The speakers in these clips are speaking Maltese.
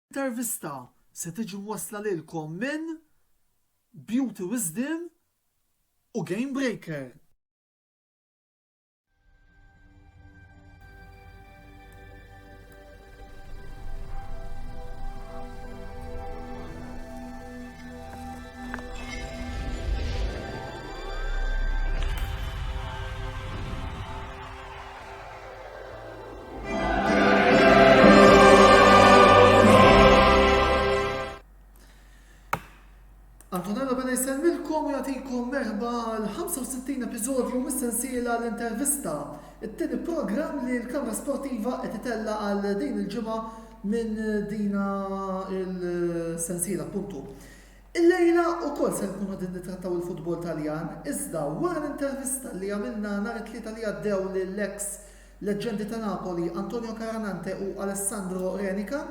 Intervista se tiġi wasla lilkom minn Beauty Wisdom u Game Breaker. Antonello bena jisemmilkom u jagħtikom merħba l-65 episodju mis-sensiela l-intervista, it-tieni programm li l-Kamra Sportiva qed itella għal din il-ġimgħa minn dina il-sensiela appuntu. Illejla wkoll se nkunu qegħdin nittrattaw il-futbol Taljan, iżda wara l-intervista li għamilna nhar it-tlieta li għaddew lill-ex leġġendi ta' Napoli Antonio Caranante u Alessandro Renica.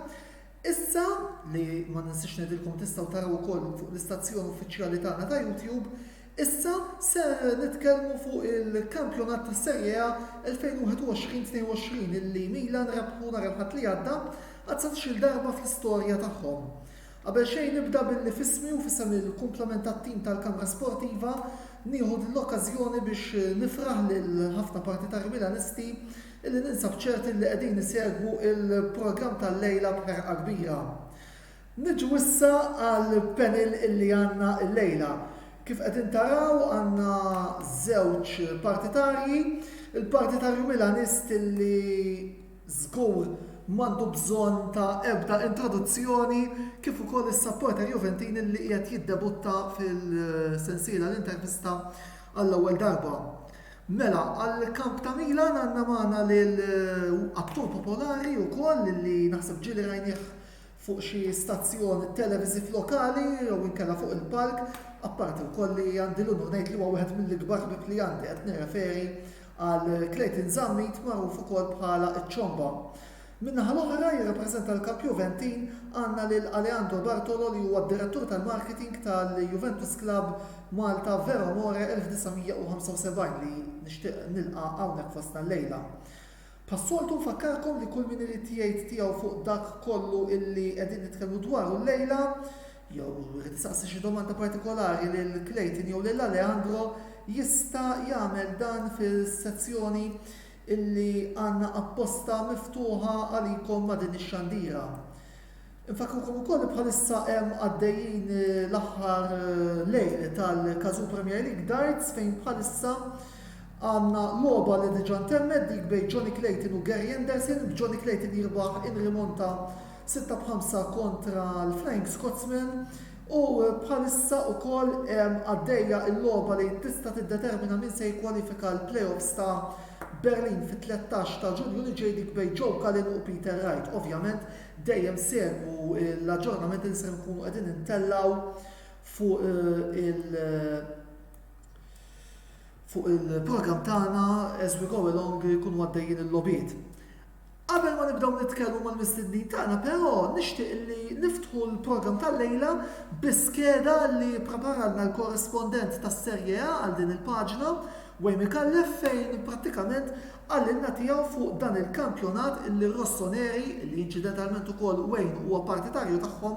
Issa li ma ninsiex ngħidilkom tistgħu taraw ukoll fuq l-istazzjon uffiċjali tagħna ta' YouTube, issa se nitkellmu fuq il-kampjonat tas Serie A 2021-22 illi Milan rebħu nhar il-ħadd li għadda għad 19-il darba fl-istorja tagħhom. Qabel xejn nibda billi fismi u fisem il-kumplament tat-tim tal-Kamra Sportiva nieħu l-okkażjoni biex nifraħ lil ħafna partitari Milanisti illi ninsab ċerti li qegħdin isegwu il-programm tal-lejla b'ħerqa kbira. Niġu issa għall-panel illi għandna l-lejla. Kif qegħdin taraw għandna żewġ partitarji, il-partitarju Milanist illi żgur m'għandu bżonn ta' ebda introduzzjoni kif ukoll is-supporter Juventin illi qiegħed jiddebutta fil-sensiela l-intervista għall-ewwel darba. Mela, għal-kamp ta' Milan għandna magħna lill-attur popolari wkoll li naħseb ġieli rajnieh fuq xi stazzjon televiżiv lokali jew inkella fuq il-palk, apparti wkoll li għandi l-unur ngħid li huwa wieħed mill-ikbar ħbieb li għandi qed nirreferi għal Clayton Zammit magħruf ukoll bħala ċ-ċomba. Min-naħa l-oħra jirrappreżenta l-kamp Juventin għandna lil Alejandro Bartolo li huwa d-direttur tal-marketing tal-Juventus Club Malta Vero Amore 1975 li nixtieq nilqa' hawnhekk fostna l-lejla. Passoltu nfakkarkom li kull min irid jgħid tiegħu fuq dak kollu illi qegħdin nitkellmu dwaru l-lejla, jew irid isaqsi xi domanda partikolari lil Clayton jew lil Alejandro jista' jagħmel dan fis-sezzjoni illi għandna apposta miftuħa għalikom ma' din ix-xandira. Infakrukom ukoll bħalissa hemm għaddejjin l-aħħar lejl tal-Kazoo Premier League Darts fejn bħalissa għandna logħba li diġà ntemmet dik bejn Johnny Clayton u Gary Anderson, b'Johnny Clayton jirbaħ in-rimonta 6-5 kontra l-Flying Scotsman u bħalissa wkoll hemm għaddejja l-logħba li tista' tiddetermina min se jikkwalifika l-playoffs ta' Berlin fit-13 ta' Ġunju li ġej dik bejn Joe Cullen u Peter Wright. Ovvjament dejjem segwu l-aġġornament li se nkunu qegħdin intellaw fuq il-programm tagħna as we go along jkunu għaddejjin il-lobiet. Qabel ma nibdew nitkellmu mal-mistednin tagħna, però nixtieq li niftħu l-programm tal-lejla biskeda li preparalna l-korrespondent tas-Serje A għal din il-paġna Wayne Mikallef fejn prattikament għallilna tiegħu fuq dan il-kampjonat illi Rossoneri li inċidentalment ukoll Wayne huwa partitarju tagħhom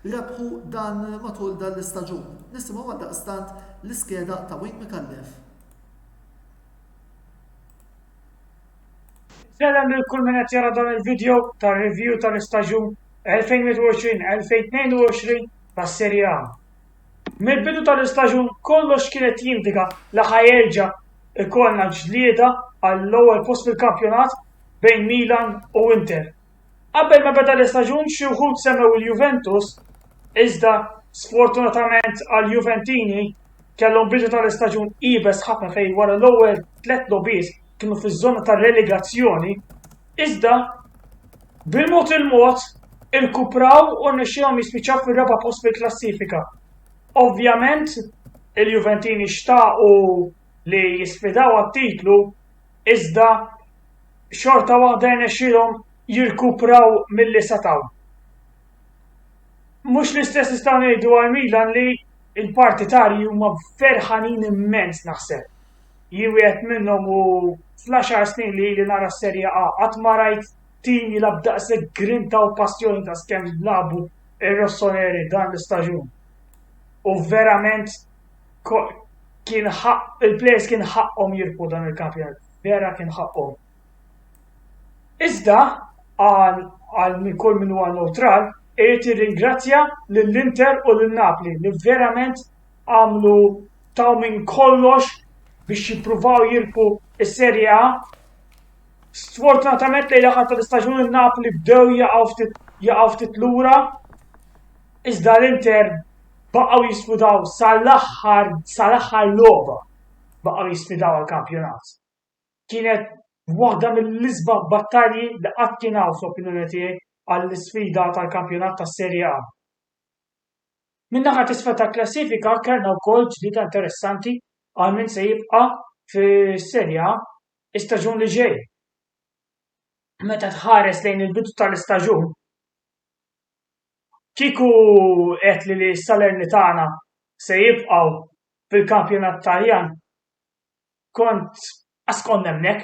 rebħu dan matul dan l-istaġun. Nisimgħu għaldaqstant l-iskeda ta' Wayne Mikallef. Selam lil kull min qed jara dan il-video tar-review tal-istaġun 2021-2022 tas-Serje A. Mill-bidu tal-istaġun kollox kienet jindika li ħajjerġa' ikollna ġlieda għall-ewwel post fil-kampjonat bejn Milan u Inter. Qabel ma beda l-istaġun xi wħud semmew il-Juventus, iżda sfortunatament għall-Juventini kellhom bidu tal-istaġun qiebes ħafna fejn wara l-ewwel 3 logħbiet kienu fiż-żona tar-relegazzjoni, iżda bil-mod il-mod irkupraw u rnexxielhom jispiċċaw fir-raba' post fil-klassifika. Ovvjament il-Juventini xtaqu li jisfidaw għat-titlu iżda xorta waħda rnexxielhom jirkupraw milli setaw. Mhux l-istess nistgħu ngħidu għal Milan li l-partitarji huma ferħanin immens naħseb. Jien wieħed minnhom u fl-10 snin li nara s-Serje A qatt ma rajt tim jilab daqshekk grinta u passjoni ta' skemm jlabu ir-Rossoneri dan l-istaġun. U verament il-players kien ħaqhom jirbħu dan il-kampjonat. Vera kien ħaqhom. Iżda għal min kull min huwa neutral, irid irringrazzja lill-Inter u lil-Napoli li verament għamlu taw minn kollox biex jippruvaw jirbħu is-Serje A. Sfortunatament lejn l-aħħar tal-istaġun il-Napoli bdew jaqgħu ftit lura. Iżda l-Inter baqgħu jisfidaw sal-aħħar logħba baqgħu jisfidaw għall-kampjonat. Kienet waħda mill-isbaħ battalji li qatt kien hawn fl-opinjoni tiegħi għall-isfida tal-kampjonat tas-Serje A. Min-naħa t'isfel tal-klassifika kellna wkoll ġdida interessanti għal min se jibqa' fis-Serje A istaġun li ġej. Meta tħares lejn il-bidu tal-istaġun, kieku qed li s-Salernitana se jibqgħu fil-kampjonat Taljan, kont hemmhekk,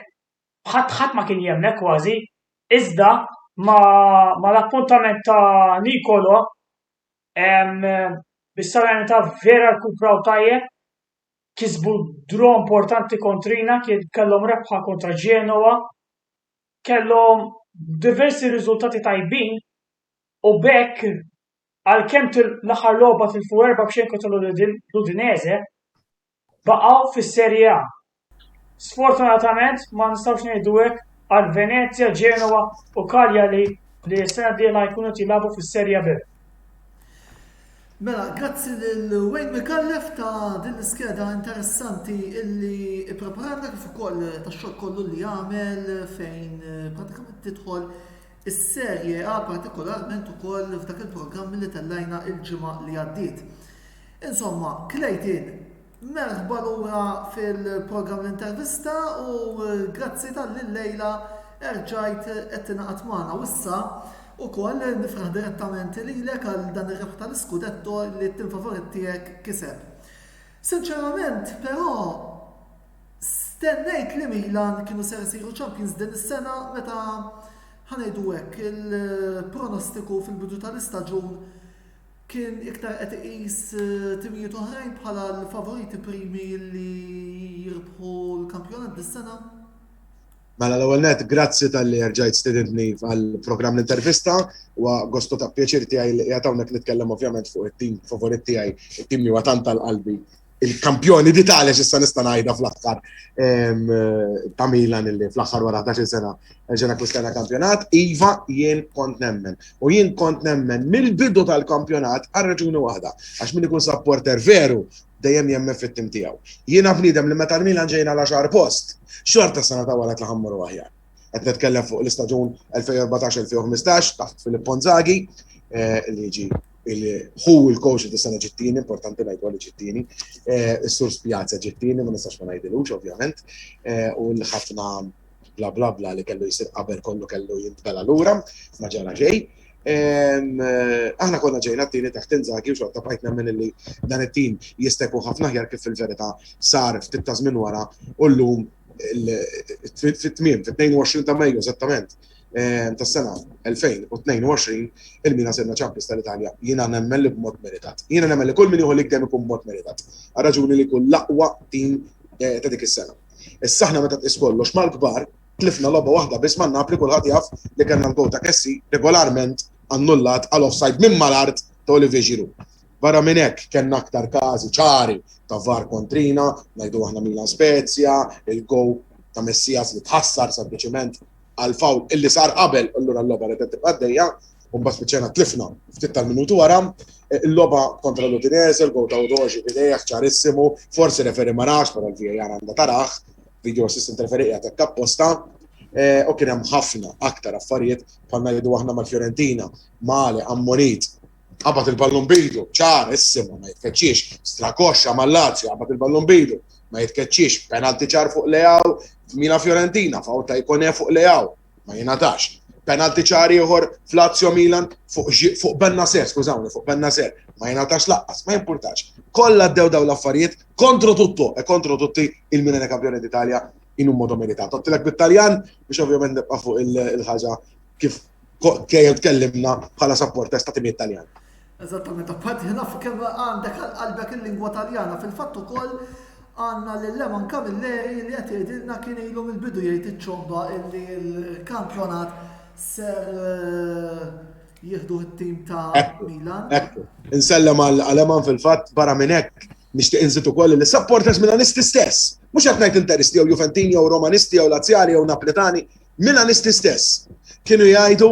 ħadd ma kien jemnek kważi, iżda ma l-appuntament ta' Nicolo bis-Salernitana vera rkupraw tajjeb, kisbu draw importanti kontrina, kellhom rebħa kontra Genoa, kellhom diversi riżultati tajbin u bekk għalkemm l-aħħar logħba tilfu 4-0 kontra l-Udinese baqgħu fis-Serje A. Sfortunatament ma nistgħux ngħidu hekk għal Venezia, Genoa u Cagliari li s-sena d-dieħla jkunu jilagħbu fis-Serje B. Mela, grazzi lil-Wayne Mikallef ta' din l-iskeda interessanti illi ippreparana kif ukoll tax-xogħol kollu li jagħmel fejn pratikament tidħol is-Serje A partikolarment ukoll f'dak il-programm li tellajna il-ġimgħa li għaddiet. Insomma, Klejtin, merħba lura fil-programm l-intervista u grazzi tal-lejla erġajt qed tingħaqad magħna u issa ukoll nifraħ direttament lilek għal dan ir-rebħ tal-iskudetto li t-tim favorit tiegħek kiseb. Sinċerament, però stennejt li Milan kienu ser isiru Champions din is-sena meta ħanejdu hekk il-pronostiku fil-bidu tal-istaġun kien iktar qed iqis timijiet oħrajn bħala l-favoriti primi li jirbħu l-kampjonat dis-sena. Mela l-ewwel net, grazzi tal-li rġajt stedintni għall-programm l-intervista u gostu ta' pjaċir tiegħi li qiegħed hawnhekk nitkellem ovvjament fuq it-tim favorit tiegħi, it-tim li huwa tant tal-qalbi. Il-kampjoni d'Italja x'issa nista' ngħidha fl-aħħar ta' Milan illi fl-aħħar wara 11 sena ġena kwistjana kampjonat, iva jien kont nemmen. U jien kont nemmen mill-bidu tal-kampjonat għal raġuni waħda, għax min ikun supporter veru dejjem jemmen fit-tim tiegħu. Jiena bniedem li meta Milan ġejna għal 10 post, xorta sena ta' wara tlaħammru aħjar. Qed nitkellem fuq l-istaġun 2014-2015 taħt Filippo Inzaghi li jiġi hu l-coach tas-sena ġittini, importanti ngħidu li ġittini, is-Sur Spjazza ġittini, ma nistax ma ngħidilux ovvjament, u l-ħafna bla bla bla li kellu jsir qabel kollu kellu jintbela lura, ma ġara ġej. Aħna konna ġejna t-tieni taħt Inzaghi u xorta bħajt nemmen li dan it-tim jistekku ħafna ħjar kif fil-verità sar ftit ta' żmien wara u llum fit-tmiem, fit-22 ta' Mejju eżattament tas-sena 2022 il-Milan sirna Champions tal-Italja. Jiena nemmen li b'mod meritat. Jiena nemmen li kull min jieħu l-ikdem ikun b'mod meritat. Għar-raġuni li kull l-aqwa tim ta' dik is-sena. Issa aħna meta tqis kollox mal-kbar tlifna logħba waħda biss ma' Napoli kulħadd jaf li kellna l-gowl ta' Kessi regolarment annullat għal offside minn mal-art ta' Olivier Giroud. Barra minn hekk kellna aktar każi ċari ta' VAR kontrina, ngħidu aħna Milan Spezia, il-gow ta' Messias li tħassar sempliċement għal fawl illi sar qabel allura l-logħba li tibqa' għaddejja u mbagħad spiċċejna tlifna ftit tal-minutu wara il-logħba kontra l-Udinese, il-gow ta' Udoji bidejh ċarissimu, forsi referi ma nafx però l-VAR għandha taraħ, video assistant referi qiegħed apposta. U kien hemm ħafna aktar affarijiet bħal ngħidu aħna mal-Fjorentina, Male, Ammonit, qabad il-ballun bidu, ċar, issima ma jitkeċċiex, Strakoxxa mal-Lazio, qabad il-ballun bidu, ma jitkeċċiex, penalti ċar fuq Leao, Milan Fjorentina, fawta Ikone fuq Leao, ma jingħatax. Penalti ċar ieħor fl-Lazio Milan fuq Bennacer, skużawni, fuq Bennacer, ma jingħatax laqqas, ma jimpurtax. Kollha ddew dawn l-affarijiet contro tutto, contro tutti il-Milan Kampjoni d'Italja in un modo meritato. Għattilek bit-Taljan biex ovvjament nibqa' fuq il-ħaġa kif kejja tkellimna bħala supporters ta' timi Italjani. Eżattament, apparti naf kemm għandek qalbek il-lingwa Taljana fil-fatt ukoll għandna l-Leman Camilleri li qed jgħidilna kien ilhom il-bidu jgħid iċ-ċomba illi l-kampjonat ser jieħdu t-tim ta' Milan. Ekku, insellem għal-Leman fil-fatt barra minn hekk nixtieq inżid ukoll li supporters Milanisti stess. Mhux qed ngħid Interisti jew Juventini jew Romanisti jew Lazzjali jew Napletani, Milanisti stess. Kienu jgħidu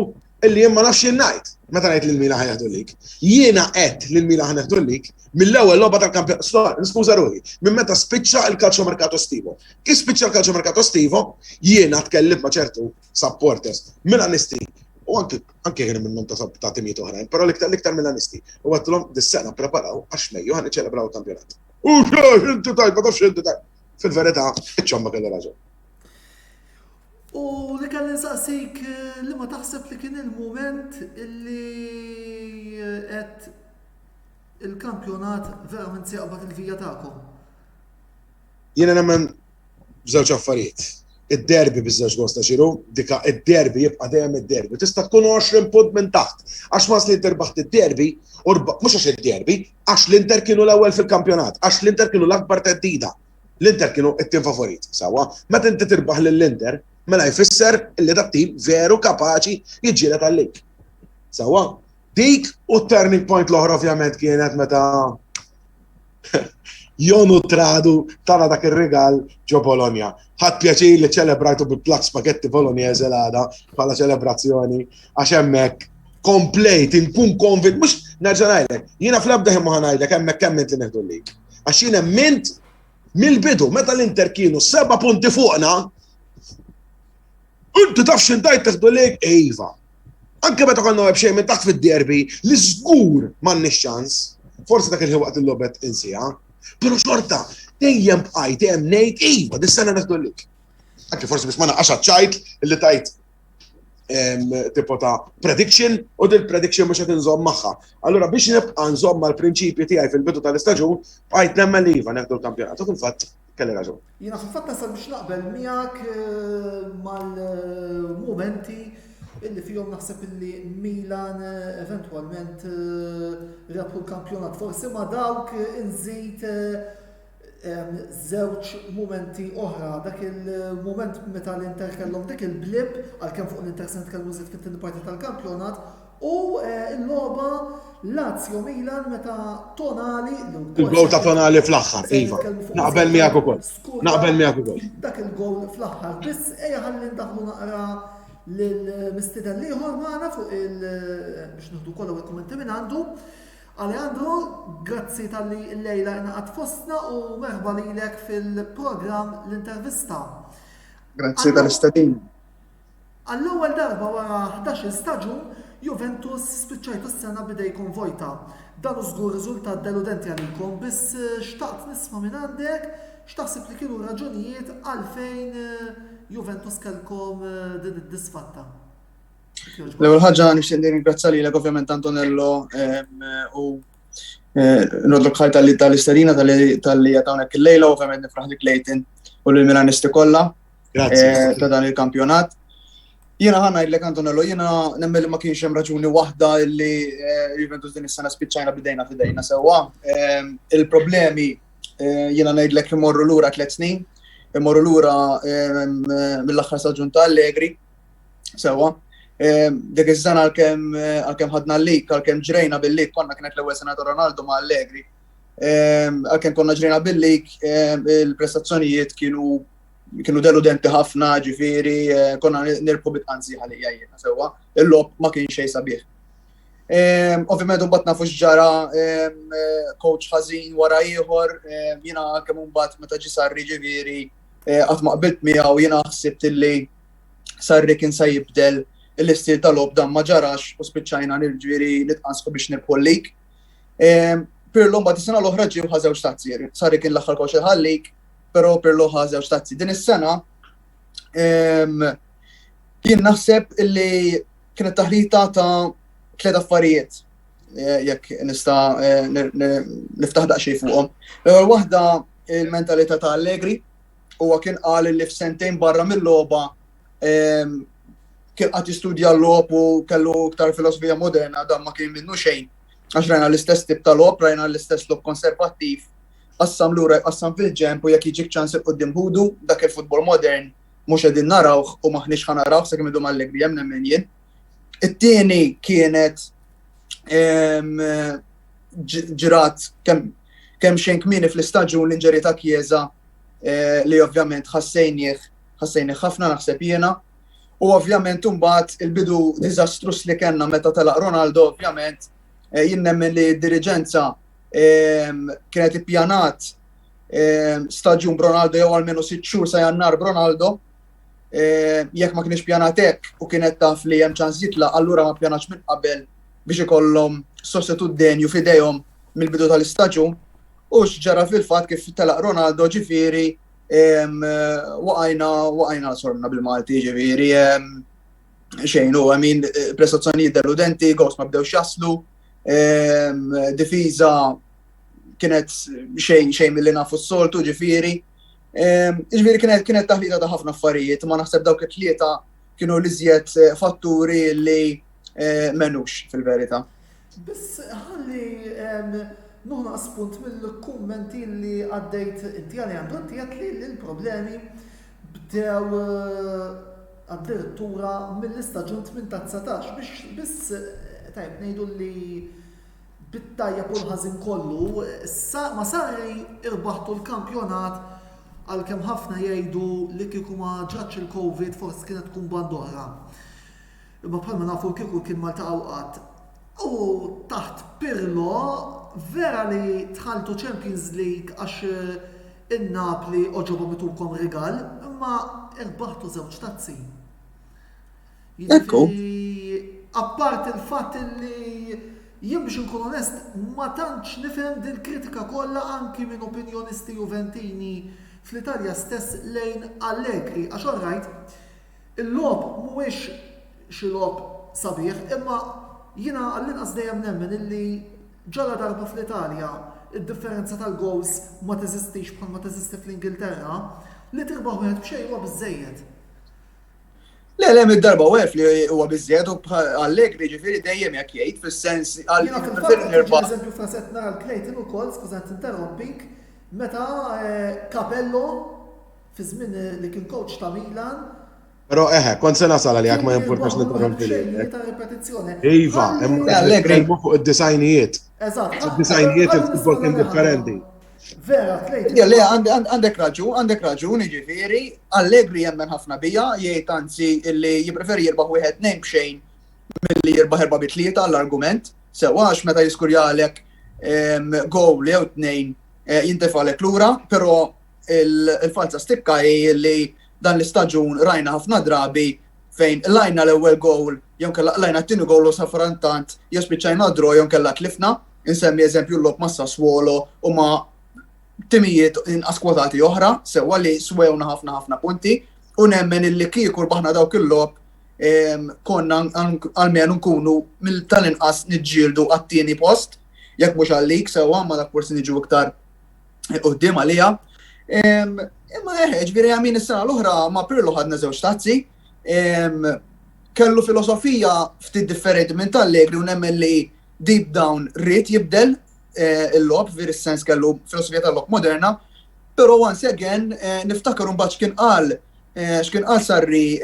illi jien ma nafx ngħid meta ngħid lil Milan ħajħdu lik. Jiena qed lil Milan ħaneħdu lik mill-ewwel logħba tal-kampjonat. Niskuża ruħi, minn meta spiċċa l-Calcio Mercato Estivo. Kif spiċċa l-Calcio Mercato Estivo, jiena tkellimt ma' ċertu supporters Milanisti u anke kien minn ta' timijiet oħrajn, però l-iktar Milanisti. U għedtilhom dis-sena preparaw għax Mejju ħan iċċelebraw il-kampjonat. Inti tajt, ma tafx inti tajt. Fil-verità, iċ-ċomba kellu raġun. U li kelli nsaqsik li ma taħseb li kien il-moment illi qed il-kampjonat verament se jaqbad il-vija tagħkom. Jiena nemmen b'żewġ affarijiet. Id-derbi biż-żewġ gosta xiru, dika id-derbi jibqa' dejjem id-derbi. Tista' tkun 20 punt minn taħt. Għax mas li terbaħt id-derbi, mhux għax id-derbi, għax l-Inter kienu l-ewwel fil-kampjonat, għax l-Inter kienu l-akbar teddida. L-Inter kienu it-tim favorit, sawa. Meta inti tirbaħ lill-Inter, mela jfisser illi dak tim veru kapaċi jiġġieled għal-lik. Sawa. Dik u turning point l-oħra ovvjament kienet meta Jonu Tradu tara dak ir-rigal ġo Bologna. Ħadd pjaċir li ċelebrajtu bil-plak spagetti Bolognese l-għada bħala ċelebrazzjoni għax hemmhekk komplejt inkun konvint mhux nerġa' ngħidlek. Jiena fl-ebda ħimma ngħidlek hemmhekk kemm li neħdu lik. Għax jien mint mill-bidu meta l-Inter kienu 7 punti fuqna, inti taf x'intajt teħdu lik iva. Anke meta konna xejn minn taħt fid-derbi li żgur m'għandniex ċans, forsi dak il-ħewaqt il-logħbet insija, però xorta dejjem bqajt dejjem ngħid iva dis-sena neħdu lik. Anke forsi biex ma naqax ċajt illi tajt tipo ta' prediction u dil-prediction mhux qed inżomm magħha. Allura biex nibqa' nżomm mal-prinċipji tiegħi fil-bidu tal-istaġun, bqajt nemmen li iva neħdu l-kampjonat. U fil-fatt kelli raġun. Jiena fil-fatt nasal biex naqbel miegħek mal-mumenti illi fihom naħseb illi Milan eventwalment rebħu l-kampjonat. Forsi ma dawk inżid żewġ mumenti oħra. Dak il-mument meta l-Inter kellhom dik il-blib għalkemm fuq l-Inter se nitkellmu żied fit-tieni parti tal-kampjonat u l-logħba Lazio Milan meta Tonali il-gol ta' Tonali fl-aħħar, iva. Naqbel miegħek ukoll. Naqbel miegħek ukoll. Dak il-gol fl-aħħar biss ejja ħalli ndaħlu naqra lil-mistieden ieħor magħna fuq biex nieħdu kollha il-kummenti minn għandu. Alejandro, grazzi tal-li l-lejla inaqat fostna u merħba lilek fil-programm l-intervista. Grazzi tal-istadin. Għall-ewwel darba wara 11 staġun, Juventus spiċċajtu s-sena bidejkom vojta. Dan żgur riżultat deludenti għalikom, biss xtaqt nisma' minn għandek x'taħseb li kienu raġunijiet għalfejn Juventus kellkom din id-disfatta. L-ewwel ħaġa nixtieq nirringrazzja lilek ovvjament Antonello u nodlok ħaj tal-istadina tal-li jagħtawnek il-lejla u ovvjament nifraħlik Lejtin u lill-Milanisti kollha ta' dan il-kampjonat. Jiena ħa ngħidlek Antonello, jiena nemmen li ma kienx hemm raġuni waħda li Juventus din is-sena spiċċajna bidejna f'idejna sewwa. Il-problemi jiena ngħidlek imorru lura 3 snin, imorru lura mill-aħħar staġun ta' Allegri sewwa. Dik iż-żena għalkemm ħadna l-lik, għalkemm ġrejna bil-lik, konna kienet l-ewwel sena ta' Ronaldo ma' Allegri. Għalkemm konna ġrejna bil-lik, il-prestazzjonijiet kienu deludenti ħafna, ġifieri, konna nirbħu bitqanzi ħalija jiena sewwa, il-lob ma kien xejn sabiħ. Ovvjament imbagħad nafu x'ġara coach ħażin wara ieħor, jiena kemm imbagħad meta ġie Sarri ġifieri qatt ma qbilt miegħu jiena ħsibt illi Sarri kien se jibdel l-istil tal-lob dan ma ġarax u spiċċajna nirġieri nitqansqu biex nirbħu l-lik. Pirlo mbagħad is-sena l-oħra ġie ħa żewġ tazzi. Sarri kien l-aħħar coach ħallik, però Pirlo ħa żewġ tazzi. Din is-sena jien naħseb illi kienet taħlita ta' 3 affarijiet jekk nista' niftaħ daqsxejn fuqhom. L-ewwel waħda il-mentalità ta' Allegri huwa kien qal li f'sentejn barra mill-logħba kien qatt jistudja l-logħob u kellu iktar filosofija moderna dan ma kien minnu xejn. Għax rajna l-istess tip ta' logħob, rajna l-istess logħob konservattiv, qassam lura jqassam fil-ġemp u jekk jiġik ċans il-qudiem ħudu dak il-futbol modern mhux qegħdin narawh u maħniex ħa narawh sakemm idhom Allegri hemm nemmen jien. It-tieni kienet ġirat kemm xejn kmieni fl-istaġun l-inġeri ta' Chiesa li ovvjament ħassejnieh ħafna naħseb jiena. U ovvjament imbagħad il-bidu diżastrus li kellna meta telaq Ronaldo ovvjament jien nemmen li d-diriġenza kienet ippjanat staġun b'Ronaldo jew almenu 6 xhur sa Jannar b'Ronaldo. Jekk ma kienx pjanat hekk u kienet taf li hemm ċans jitlaq, allura ma ppjanax minn qabel biex ikollhom sostitut denju f'idejhom mill-bidu tal-istaġun. U x'ġara fil-fatt kif telaq Ronaldo ġifieri waqajna sorna bil-Malti ġifieri xejn u prestazzjonijiet deludenti, gols ma bdewx jaslu, difiża kienet xejn milli nafu s-soltu ġifieri. Ġifieri kienet taħlita ta' ħafna affarijiet, ma naħseb dawk it-tlieta kienu l-iżjed fatturi li menux fil-verità. Biss ħalli nuħna spunt mill-kummenti li għaddejt inti għandu inti għat li l-problemi bdew addirittura mill-istaġun 18 biex biss tajb ngħidu li bit-tajja u l-ħażin kollu ma sarri irbaħtu l-kampjonat għalkemm ħafna jgħidu li kieku ma ġratx il-Covid forsi kienet tkun band oħra. Imma bħalma nafu kieku kien Malta qatt. U taħt Pirlo vera li tħaltu Champions League għax in-Napli oġobu mitukom rigal, imma irbaħtu żewġ tazzi. Ekku. Appart il-fatt li jien biex nkun onest ma tantx nifhem din kritika kollha anki minn opinjonisti Juventini fl-Italja stess lejn Allegri għax orrajt il-logħob mhuwiex xi logħob sabiħ, imma jiena għall-inqas dejjem nemmen illi ġala darba fl-Italja id-differenza tal-goals ma teżistix bħal ma teżisti fl-Ingilterra li tirbaħ wieħed b'xejn huwa biżżejjed. Le mid-darba wef li huwa biżżejjed u Allegri ġifieri dejjem jekk jgħid fis-sens Jiena fil-fatt eżempju fraset nara l-Clayton ukoll, skużat interrompik, meta Capello fi żmien li kien coach ta' Milan. Però kont se nasal għalihek ma jimpurtax ninterrompi lilek. Ta' ripetizzjoni. Iva, Allegri fuq id-disajnijiet. Eżatt. Id-disajnijiet il-futbol kien differenti. Vera, Clayton. Le, għandek raġun, ġifieri, Allegri jemmen ħafna bija, jgħid anzi illi jippreferi jirbaħ wieħed nejn b'xejn milli jirbaħ 4-3 għall-argument. Sewa għax meta jiskurjalek gowl jew tnejn jintefalek lura, però il-falsa stikka hi li dan l-istaġun rajna ħafna drabi fejn lajna l-ewwel gowl jew kellha lajna t-tieni gowl u safrantant jespiċċajna draw jew kellha tlifna. Insemmi eżempju l-lob ma' Sassuolo u ma' timijiet inqas kwotati oħra, sewwa li swewna ħafna punti u nemmen illi kieku rbaħna dawk il-lob konna għalmenu nkunu tal-inqas niġġieldu għat-tieni post, jekk mhux għalik sewwa ma dak forsi niġu iktar quddiem għalija. Imma ġifieri min is-sena l-oħra ma' Pirlo ħadna żewġ tazzi, kellu filosofija ftit differenti minn tal-Allegri u nemmen li deep down rrid jibdel il-lob, veri s-sens kellu filosofija tal-lob moderna, pero once again niftakar mbagħad x'kien qal Sarri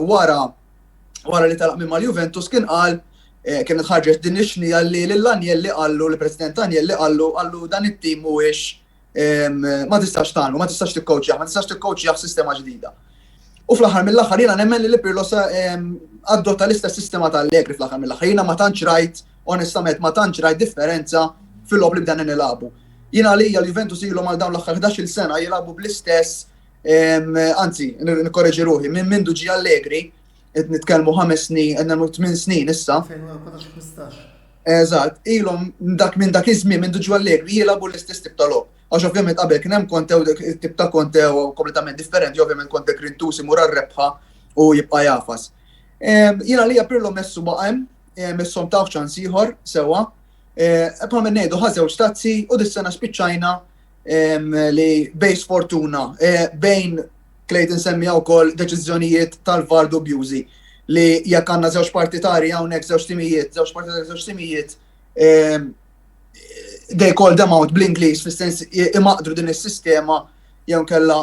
wara li talaq minn mal-Juventus kien qal kienet ħarġet din ix-xnija li l-Anjelli qallu l-President Anjelli qallu dan it-tim mhuwiex ma tistax tagħmlu, ma tistax tikkowċjaħ sistema ġdida. U fl-aħħar mill-aħħar jiena nemmen li Pirlo adotta l-istess sistema tal-Allegri fl-aħħar mill-aħħar. Jiena ma tantx rajt, onestament ma tantx rajt differenza fil-lob li bdan nilabu. Jiena għalija l-Juventus ilhom għal dawn l-aħħar 11-il sena jilabu bl-istess, anzi, nikkorreġi ruħi, minn mindu ġie Allegri, qed nitkellmu 5 snin, qed nagħmlu 8 snin issa. 2015. Eżatt, ilhom minn dak iż-żmien minn ġie Allegri jilabu l-istess tip ta' lob. Għax ovvjament qabel kien hemm kontew tip ta' kontew kompletament differenti, ovvjament konte Grintus imur għar-rebħa u jibqa' jafas. Jiena għalija Pirlo messu baqgħem, messhom taw ċans ieħor sewwa. Bħal minn ngħidu ħażew stazzi u dis-sena spiċċajna li bejn sfortuna bejn Clayton semmija wkoll deċiżjonijiet tal-VAR dubjużi li jekk għandna żewġ partitari hawnhekk żewġ timijiet, they call them out bl-Ingliż fis-sens imaqdru din is-sistema jew kellha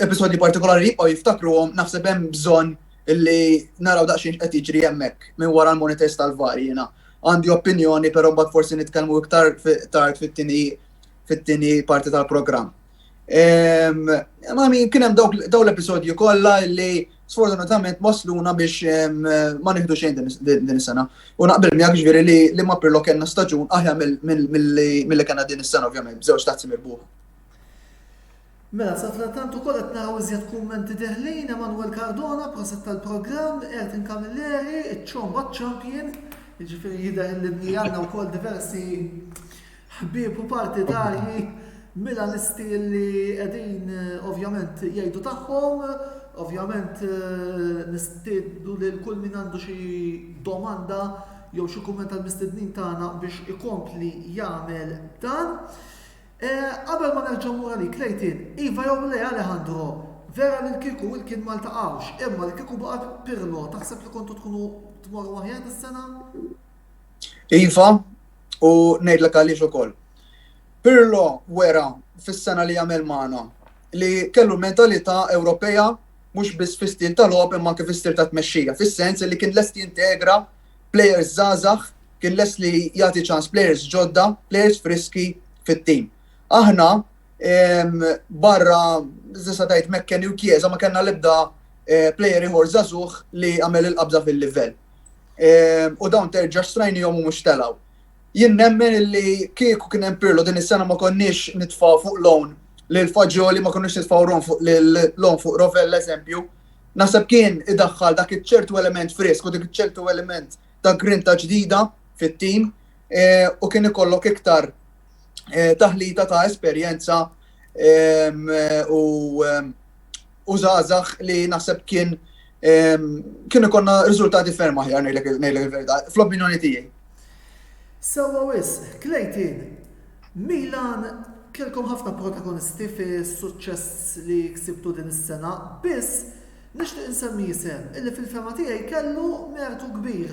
episodji partikolari jibqgħu jiftakruhom naħseb hemm bżonn illi naraw daqsxejn qed jiġri hemmhekk minn wara l-monitors tal-VAR jiena. Għandi opinjoni però mbagħad forsi nitkellmu iktar tard fit-tieni parti tal-programm. Ma kien hemm dawn l-episodji kollha li sfortunatament wasluna biex ma nieħdu xejn din is-sena. U naqbel miegħek ġifieri li ma Pirlo kellna staġun aħjar milli kellna din is-sena ovvjament b'żewġ tazzi mirbuħa. Mela, sa frattant ukoll qed naraw iżjed kummenti deħlin Emanuel Cardona, proset tal-programm, Ertin Camilleri, iċ-ċomba champion, jiġifieri jidher li għandna wkoll diversi ħbieb u partitarji milanisti li qegħdin ovvjament jgħidu tagħhom, ovvjament nistiednu lil kull min għandu xi domanda jew xi kumment tal-mistednin tagħna biex ikompli jagħmel dan. Qabel ma nerġgħu mura li Clayton, Iva jew le Alejandro, vera li l-kieku il-kien ma ltaqgħux, imma l-kieku baqa' Pirlo, taħseb li kontu tkunu tmorru aħjar is-sena? Iva, u ngħidlek għaliex ukoll. Pirlo wera fis-sena li jagħmel magħna li kellu mentalità Ewropea mhux biss fis-stil tal-logħob imma anke fis-stil ta' tmexxija, fis-sens li kien lest jintegra players żgħażagħ, kien lest li jagħti ċans players ġodda, players friski fit-tim. Aħna barra żista tgħid Mekkeni u Chiesa ma kellna l-ebda player ieħor żagħżugħ li għamel il-qabża fil-livell. U dawn terġa' strajnihom u mhux telgħu. Jien nemmen li kieku kien hemm Pirlo din is-sena ma konniex nitfgħu fuq loan lil Fagioli, ma konniex nitfgħu loan fuq Rovell eżempju. Naħseb kien idaħħal dak iċ-ċertu element frisk u dik iċ-ċertu element ta' grinta ġdida fit-tim u kien ikollok iktar taħlita ta' esperjenza u żgħażagħ li naħseb kien ikollna riżultati ferm aħjar ngħidlek il-verità, fl-opinjoni tiegħi. Sewwa wisq, Clayton, Milan kelkom ħafna protagonisti fis-suċċess li ksibtu din is-sena, biss nixtieq insemmi isem illi fil-fema tiegħi kellu mertu kbir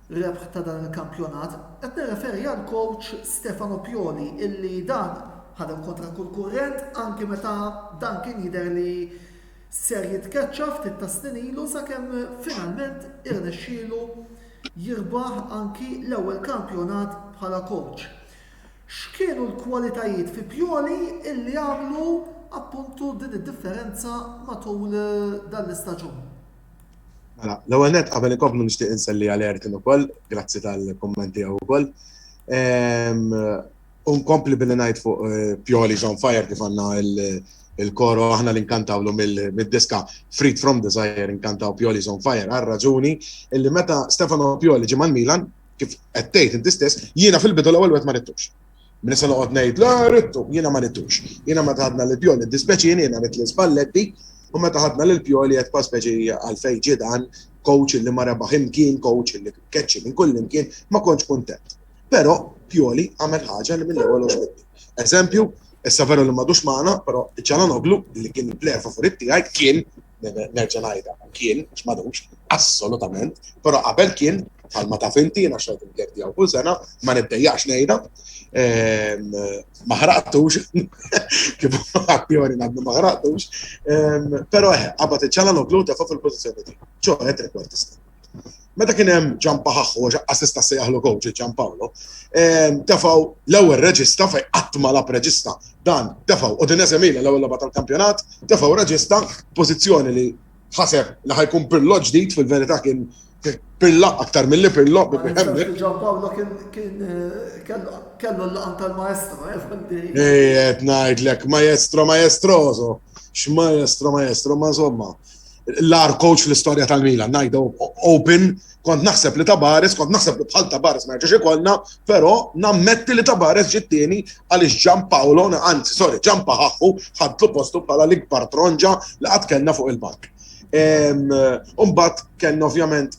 rebħ ta' dan il-kampjonat, qed nirreferi għal coach Stefano Pioli illi dan ħadem kontra kull kurrent anke meta dan kien jidher li ser jitkeċċa ftit ta' snin ilu sakemm finalment irnexxielu jirbaħ anki l-ewwel kampjonat bħala coach. X'kienu l-kwalitajiet fi Pioli illi għamlu appuntu din id-differenza matul dan l-istaġun? Mela, l-ewwel nett qabel inkomplu nixtieq inselli għal Ertin ukoll, grazzi tal-kummenti tiegħu wkoll. Nkompli billi ngħid fuq Pioli's on fire kif għandna il-koro aħna li nkantawlu mid-diska Freed from Desire inkantaw Pioli's on fire għal raġuni illi meta Stefano Pioli ġie mal-Milan kif qed tgħid inti stess jiena fil-bidu l-ewwel wieħed ma rittux. Min issa noqgħod ngħid la rittu, jiena ma rittux. Jiena meta ħadna lil Pioli dispeċini jiena rit li Spalletti u meta ħadna lil Pioli qed paspeċi għalfejn ġie dan coach li ma rebaħ imkien, coach li keċċi minn kull imkien, ma kontx kuntent. Però Pioli għamel ħaġa li mill-ewwel oxbitni. Eżempju, issa veru li m'għadux magħna, però Çalhanoğlu li kien il-plejer favorit tiegħi kien nerġa' ngħidha kien x'madux assolutament, però qabel kien bħalma taf inti jiena xogħol il-plejer tiegħu kull sena ma niddejjaqx ngħidha. Ma ħraqtux, kif Pioli ngħaddu ma ħraqtux, però qabad Çalhanoğlu tefa' fil-pożizzjoni tiegħu. ċo qed rekordista. Meta kien hemm Giampaolo, assista sejjaħlu coach Giampaolo, tefgħu l-ewwel reġista fejn qatt ma lab reġista. Dan tefgħu Udinese Milan l-ewwel logħba tal-kampjonat, tefgħu reġista pożizzjoni li ħaseb li ħajkun Pirlo ġdid fil-verità kien Pirlo aktar milli Pirlo. Giampaolo kien kellu l-laqam tal-maestro, qed ngħidlek maestroso, x'maestro, ma insomma. L-ar coach fl-istorja tal-Milan, ngħidu open, kont naħseb li Tabares, kont naħseb li bħal Tabares ma jerġax ikollna, però nammetti li Tabares ġiet tieni għaliex Giampaolo ħadlu postu bħala l-ikbar tronġa li qatt kellna fuq il-bank. Mbagħad kellna ovvjament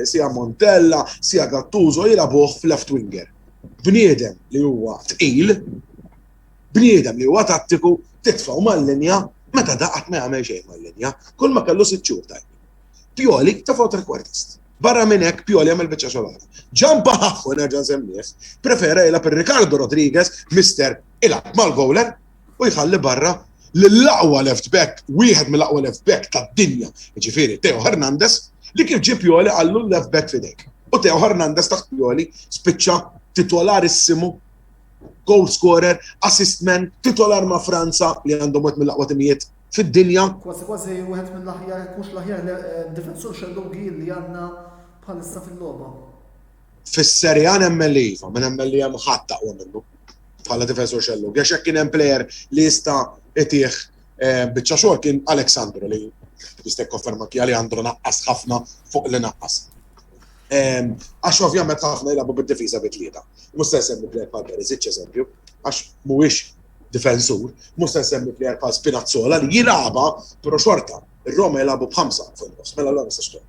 sia Montella, sia Gattuso jilagħbuh f'left winger. Bniedem li huwa tqil, bniedem li huwa tattiku titfgħu mal-linja meta daqat ma jagħmel xejn mal-linja, kull ma kellu 6 xhur tajb. Pioli tafu trequartist. Barra minn hekk Pioli għamel biċċa xogħol. Ġamba ħaffu nerġa' nsemmih, prefera ilha per-Ricardo Rodriguez mister ilha mal-bowler u jħalli barra l-aqwa left back, wieħed mill-aqwa left back tad-dinja, jiġifieri Teo Hernandez, li kif ġie Pioli għallu left back fidejk. U Teo Hernandez taħt Pioli spiċċa titolarissimu, goal scorer, assist man, titolar ma' Franza li għandhom wieħed mill-aqwa timijiet fid-dinja. Kważi wieħed mill-aħjar, mhux l-aħjar difensur xellugi li għandna bħalissa fil-logħba. Fis-Serja nemmen li iva, ma nemmen li hemm ħadd aqwa minnu bħala difensur xellug. Għax hekk kien hemm plejer li jista' itih biċċa xogħol kien Alexandro li jista' jikkonferma li Alejandro naqqas ħafna fuq li naqqas. Għax ovvjament ħafna jilagħbu bid-difiża bit-tlieta. Mhux se nsemmi plejer bħal Perisic eżempju, għax mhuwiex difensur, mhux se nsemmi plejer bħal Spinazzola li jilagħba però xorta. Ir-Roma jilagħbu b'ħamsa fin-nofs, mela l-għana se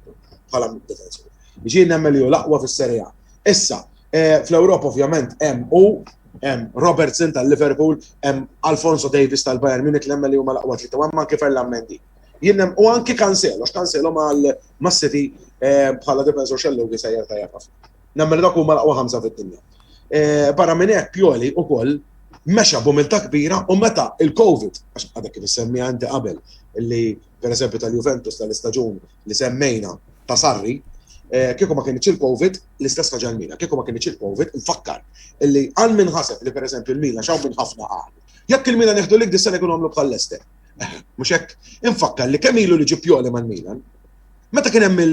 bħala difensur. Jiġi nemmen li hu l-aqwa fis-Serja. Issa, fl-Ewropa ovvjament hemm Robertson tal-Liverpool, hemm Alfonso Davies tal-Bayern Munich li nemmen li huma l-aqwa tlieta, hemm anke Ferland Mendy. U anke Cancelo, Cancelo mas-City bħala difensur xellug jsejjer tajjeb ħafna. Nemmen li dak huma l-aqwa ħamsa fid-dinja. Barra minn hekk Pioli wkoll mexa b'umiltà kbira u meta il-Covid, għax għadek kif issemmiha inti qabel, illi pereżempju tal-Juventus tal-istaġun li semmejna ta' Sarri, kieku ma kienx il-Covid, l-istess ħaġa l-Milan, kieku ma kienx il-Covid, nfakkar illi għal minn ħaseb li pereżempju il-Milan xaw minn ħafna qal. Jekk il-Milan jieħdu lik dis-sena jkunu għamlu bħal Leicester. Mhux hekk, infakkar li kemm ilu li ġie Pioli mal-Milan, meta kien hemm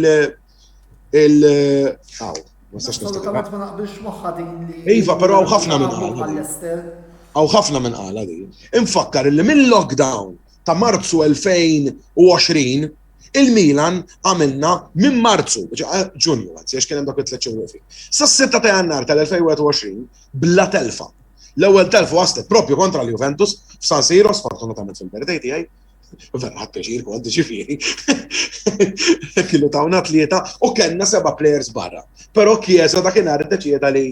Assolutament ma naqbilx magħha din li. Iva, però hawn ħafna minn qal. Hawn ħafna minn qal din. Infakkar illi mill-lockdown ta' Marzu 2020 il-Milan għamilna minn Marzu, Ġunju, għax kien hemm dak it-tliet xhur fi. Sa' 6 ta' Jannar tal-2021 bla telfa. L-ewwel telfa waslet propju kontra l-Juventus f'San Siro, sfortunatament fil-birthday tiegħi. Vera ħadd pjaċir kont ġifieri. Kienu tawna tlieta u kellna 7 players barra. Però Chiesa dakinhar iddeċieda li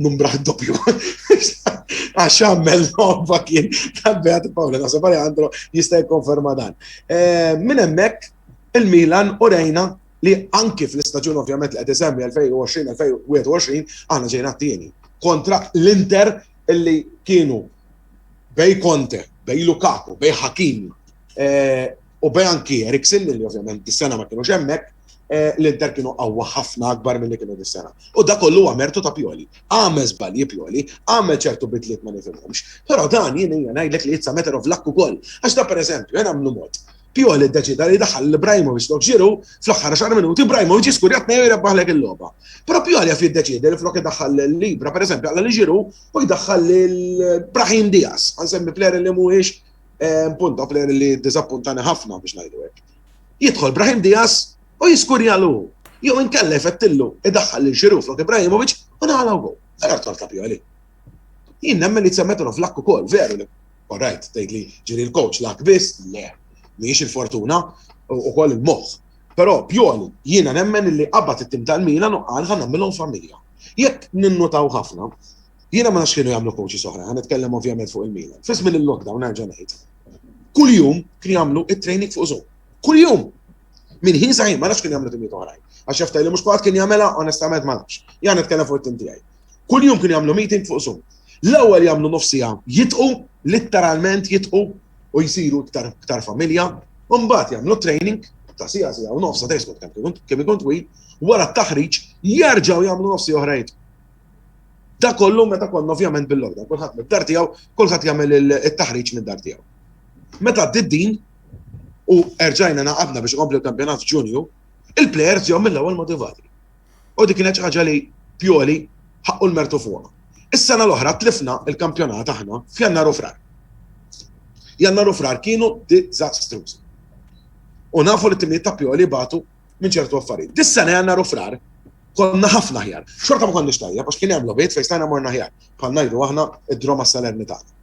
numra doppju. Għax għammel nobba kien tal-Beat Paolo Nasib Alejandro jista' jikkonferma dan. Minn hemmhekk il-Milan urejna li anki fl-istaġun ovvjament li qed isemmi 2020-2021 aħna ġejna tieni kontra l-Inter illi kienu bej Conte, bej Lukaku, bej Hakimi u bej anki Eriksen li ovvjament dis-sena ma kienux hemmhekk. L-Inter kienu qawwa ħafna akbar milli kienu dis-sena. U dak kollu mertu ta' Pioli. Għamel żbalji Pioli, għamel ċertu bidliet ma nifhimhomx. Però dan jien ngħidlek li it's a matter of luck ukoll. Għax da pereżempju jien għamlu mod. Pioli ddeċida li daħħal Ibrahimovic lok ġiru fl-aħħar 10 minuti Ibrahimovic jiskurjat nejn jrebbaħlek il-logħba. Però Pioli jaf jiddeċidi li flok idaħħal Libra pereżempju għalla li ġiru u jdaħħal Brahim Diaz. Għansemmi plejer li mhuwiex punta plejer li diżappuntani ħafna biex ngħidu hekk. Jidħol Brahim Diaz u jiskurjalu, jew inkella jfettillu, idaħħal li ġiru flok Ibrahimovic u nagħmlu gol. Għar ta' Pioli. Jien nemmen li tsemmetu flak ukoll, veru li. Alright, tgħid li ġiri l-coach lak biss, le, mhijiex il-fortuna u koll il-moħħ. Però Pioli jiena nemmen li qabad it-tim tal-Milan u qal ħa nagħmilhom familja. Jekk ninnutaw ħafna, jiena ma nafx kienu jagħmlu coaches oħra, ħanitkellem ovvjament fuq il-Milan. Fis minn il-lockdown nerġa' ngħid. Kuljum kien jagħmlu it-training fuq Zoom. Kuljum. Min ħin saħin, ma nafx kien jagħmlu timiet oħrajn. Għax jaftaj li mhux kulħadd kien jagħmilha, onestament ma nafx. Jien nitkellem fuq it-tim tiegħi. Kuljum kien jagħmlu meeting fuq Zoom. L-ewwel jagħmlu nofsija jitqu, litteralment jitqu u jsiru iktar familja, u mbagħad jagħmlu training ta' sija u nofsa tgħid kemm ikun twil, wara t-taħriġ jerġgħu jagħmlu nofsi oħrajn. Da kollu meta konna ovvjament bil-lockdown, kulħadd mid-dar tiegħu, kulħadd jagħmel it-taħriġ mid-dar tiegħu. Meta d-din u erġajna naqabna biex ikomplu l-kampjonat f'Ġunju, il-plejers ġew mill-ewwel motivati. U dik kienet xi ħaġa li Pioli ħaqqu l-mertu fuqha. Is-sena l-oħra tlifna il-kampjonat aħna f'Jannar u Frar. Jannar u Frar kienu diżastrużi. U nafu li t-timiet ta' Pioli batu minn ċertu affarijiet. Dis-sena Jannar u Frar konna ħafna ħjar. Xorta ma konniex tajja, għax kien hemm logħbiet fejn stajna morna ħjar. Bħal ngħidu aħna id-droma Salernitana.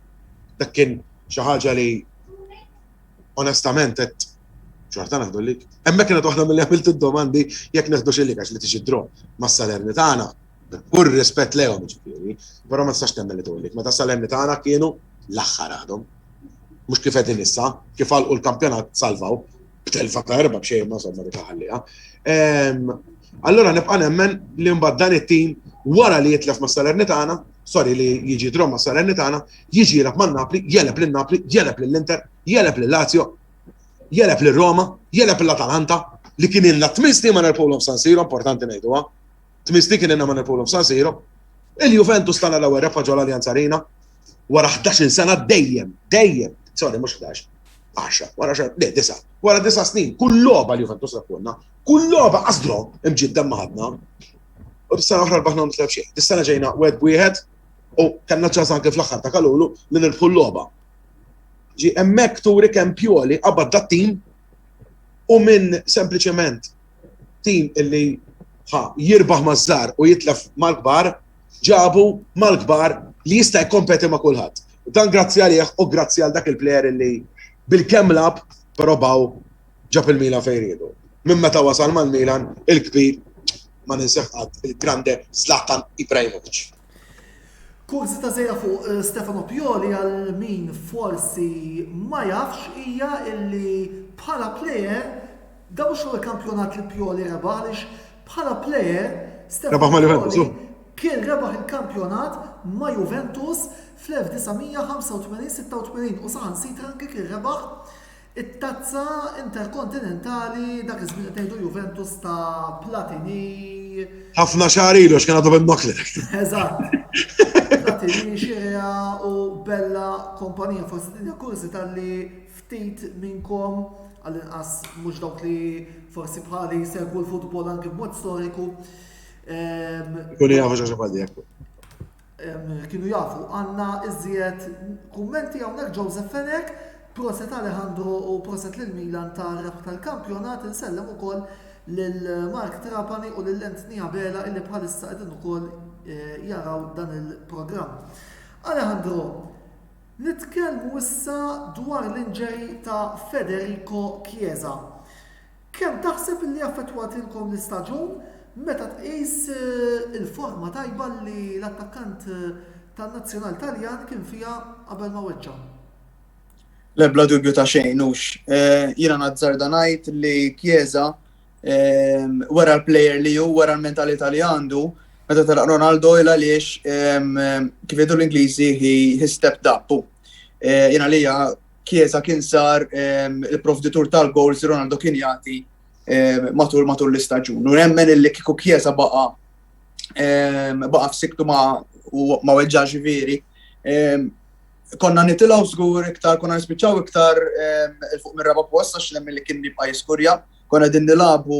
Dak kien xi ħaġa li onestament qed xorta naħdu lik. Hemmhekk kienet waħda milli għamilt id-domandi jekk neħdu xi għax li tiġi drom mas-Salernitana. Kull rispett lehom ġifieri, però ma tistax temmel li tgħidlik. Meta Salernitana kienu l-aħħar għadhom. Mhux kif qegħdin issa, kif għalqu l-kampjonat salvaw telfa ta' 4 b'xejn ma somma dik ħallija. Allura nibqa' nemmen li mbagħad dan it-tim wara li jitlef ma' Salernitana, li jiġi drom ma' Salernitana, jiġi jeleb ma' Napli, jeleb lil Napli, jeleb lill-Inter, jeleb lil Lazio, jeleb lil Roma, jeleb l-Atalanta li kien ilna 8 snin ma' nerpolhom San Siro, importanti ngħiduha. 8 snin kien ilna ma' nerpolhom San Siro. Il-Juventus tagħna l-ewwel rebħa ġol Allianz Arena wara 11 sena dejjem, mhux 11, 10, wara 9 snin, kull logħba l-Juventus rakunna, kull logħba qasdru imġiddem ma' ħadna. U dis-sena oħra l-baħna nitleb xejn. Dis-sena ġejna wieħed b'wieħed u kellna ċans anke fl-aħħar ta' kalulu li nirbħu l-logħba. Ġi hemmhekk turi kemm Pioli qabad dat-tim u minn sempliċement tim illi jirbaħ maż-żgħar u jitlef mal-kbar ġabu mal-kbar li jista' jkompeti ma' kulħadd. Dan grazzi għalih u grazzi għal dak il-plejer illi bil-kemm lab probaw ġab il-Milan fejn jridu. Minn meta wasal mal-Milan il-kbir ma ninseħ qatt il-grande Zlatan Ibrahimovic. Kursi ta' żejra fuq Stefano Pioli għal min forsi ma jafx hija illi bħala plejer da mhux il-kampjonat li Pioli rebaħ għaliex bħala plejer Stefano Pioli kien rebaħ il-kampjonat ma' Juventus fl-1985-86 u saħansitra anke kien rebaħ it-tazza interkontinentali dak iż-żmien qed ngħidu Juventus ta' Platini. Ħafna xahar ilu x'kien għadu bin-nokli. Eżatt. Platini, Xirja u Bella kompanija forsi dinja kursi tal-li ftit minnkom għall-inqas mhux dawk li forsi bħali jsegwu l-futbol anke b'mod storiku. Kunu jafu xi ħaġa jekk. Kienu jafu għandna iżjed kummenti hawnhekk Joseph Fenek. Proset Alejandro u proset lil-Milan ta' rebħ tal-kampjonat insellem ukoll lil Mark Trapani u lil Anthony Abela illi bħalissa qegħdin ukoll jaraw dan il-programm. Alejandro, nitkellmu issa dwar l-inġeri ta' Federico Chiesa. Kemm taħseb li affettwatilkom l-istaġun meta tqis il-forma tajba li l-attakkant tan-Nazzjonal Taljan kien fiha qabel ma weġġa'? Bla dubju ta' xejn hux. Jiena nazzarda ngħid li Chiesa wara l-plejer li hu wara l-mentalità li għandu meta tara Ronaldo il għaliex kif jgħidu l-Ingliżi he stepped up. Jiena lija Chiesa kien sar il-provditur tal-goals li Ronaldo kien jagħti matul l-istaġun. U nemmen illi kieku Chiesa baqa' f'siktu ma weġġax ġifieri. Konna nitilgħu żgur iktar, konna nispiċċaw iktar il-fuq mir-raba' post għax nemmen li kien jibqa' jiskurja. Konna din nilagħbu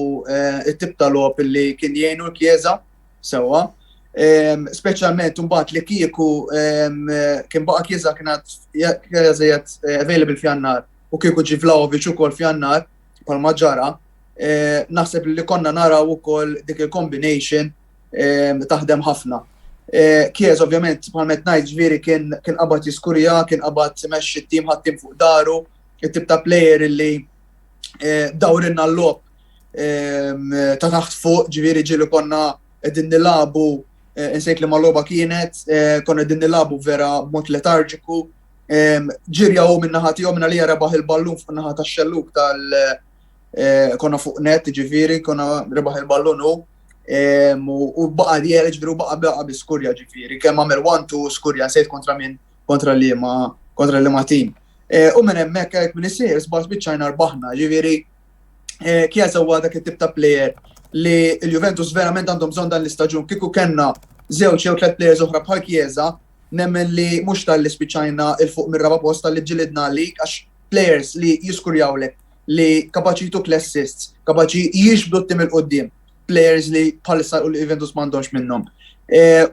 it-tip ta' logħob illi kien jgħinu l-Chiesa sewwa. Speċjalment imbagħad li kieku kien baqa' Chiesa kienet available f'Jannar u kieku ġie Vlahovic ukoll f'Jannar bħalma ġara. Naħseb li konna naraw ukoll dik il-combination taħdem ħafna. Chiesa ovvjament bħalmet ngħid ġifieri kien qabad jiskurja, kien qabad imexxi t-tim ħadd-tim fuq daru, it-tip ta' plejer illi dawrinna l-logħob ta' taħt fuq, ġifieri ġieli konna qegħdin nilagħbu insejt li mal-logħba kienet, konna qegħdin nilagħbu vera b'mod letarġiku. Ġirja hu min-naħa tiegħu minn għalija rebaħ il-ballun fuq naħa tax-xelluk konna fuq net ġifieri, konna rebaħ il-ballun hu. U baqa diel ġifieri baqa biskurja ġifieri, kemm għamel 1-2 skurja nsejt kontra l-liema tim. U minn hemmhekk hekk minn isir sbagħ biċċajna rbaħna, ġifieri Chiesa huwa dak it-tip ta' plejer li l-Juventus verament għandhom bżonn dan l-istaġun. Kieku kellna żewġ jew 3 plejers oħra bħal Chiesa, nemmen li mhux tal-li spiċċajna il-fuq mir-raba' post tal-li ġilidna għalik għax plejers li jiskurjawlek li kapaċi jtuk l-assists, kapaċi jixbdu t-tim il-qoddim. Players li bħalissa u l-Juventus m'għandhomx minnhom.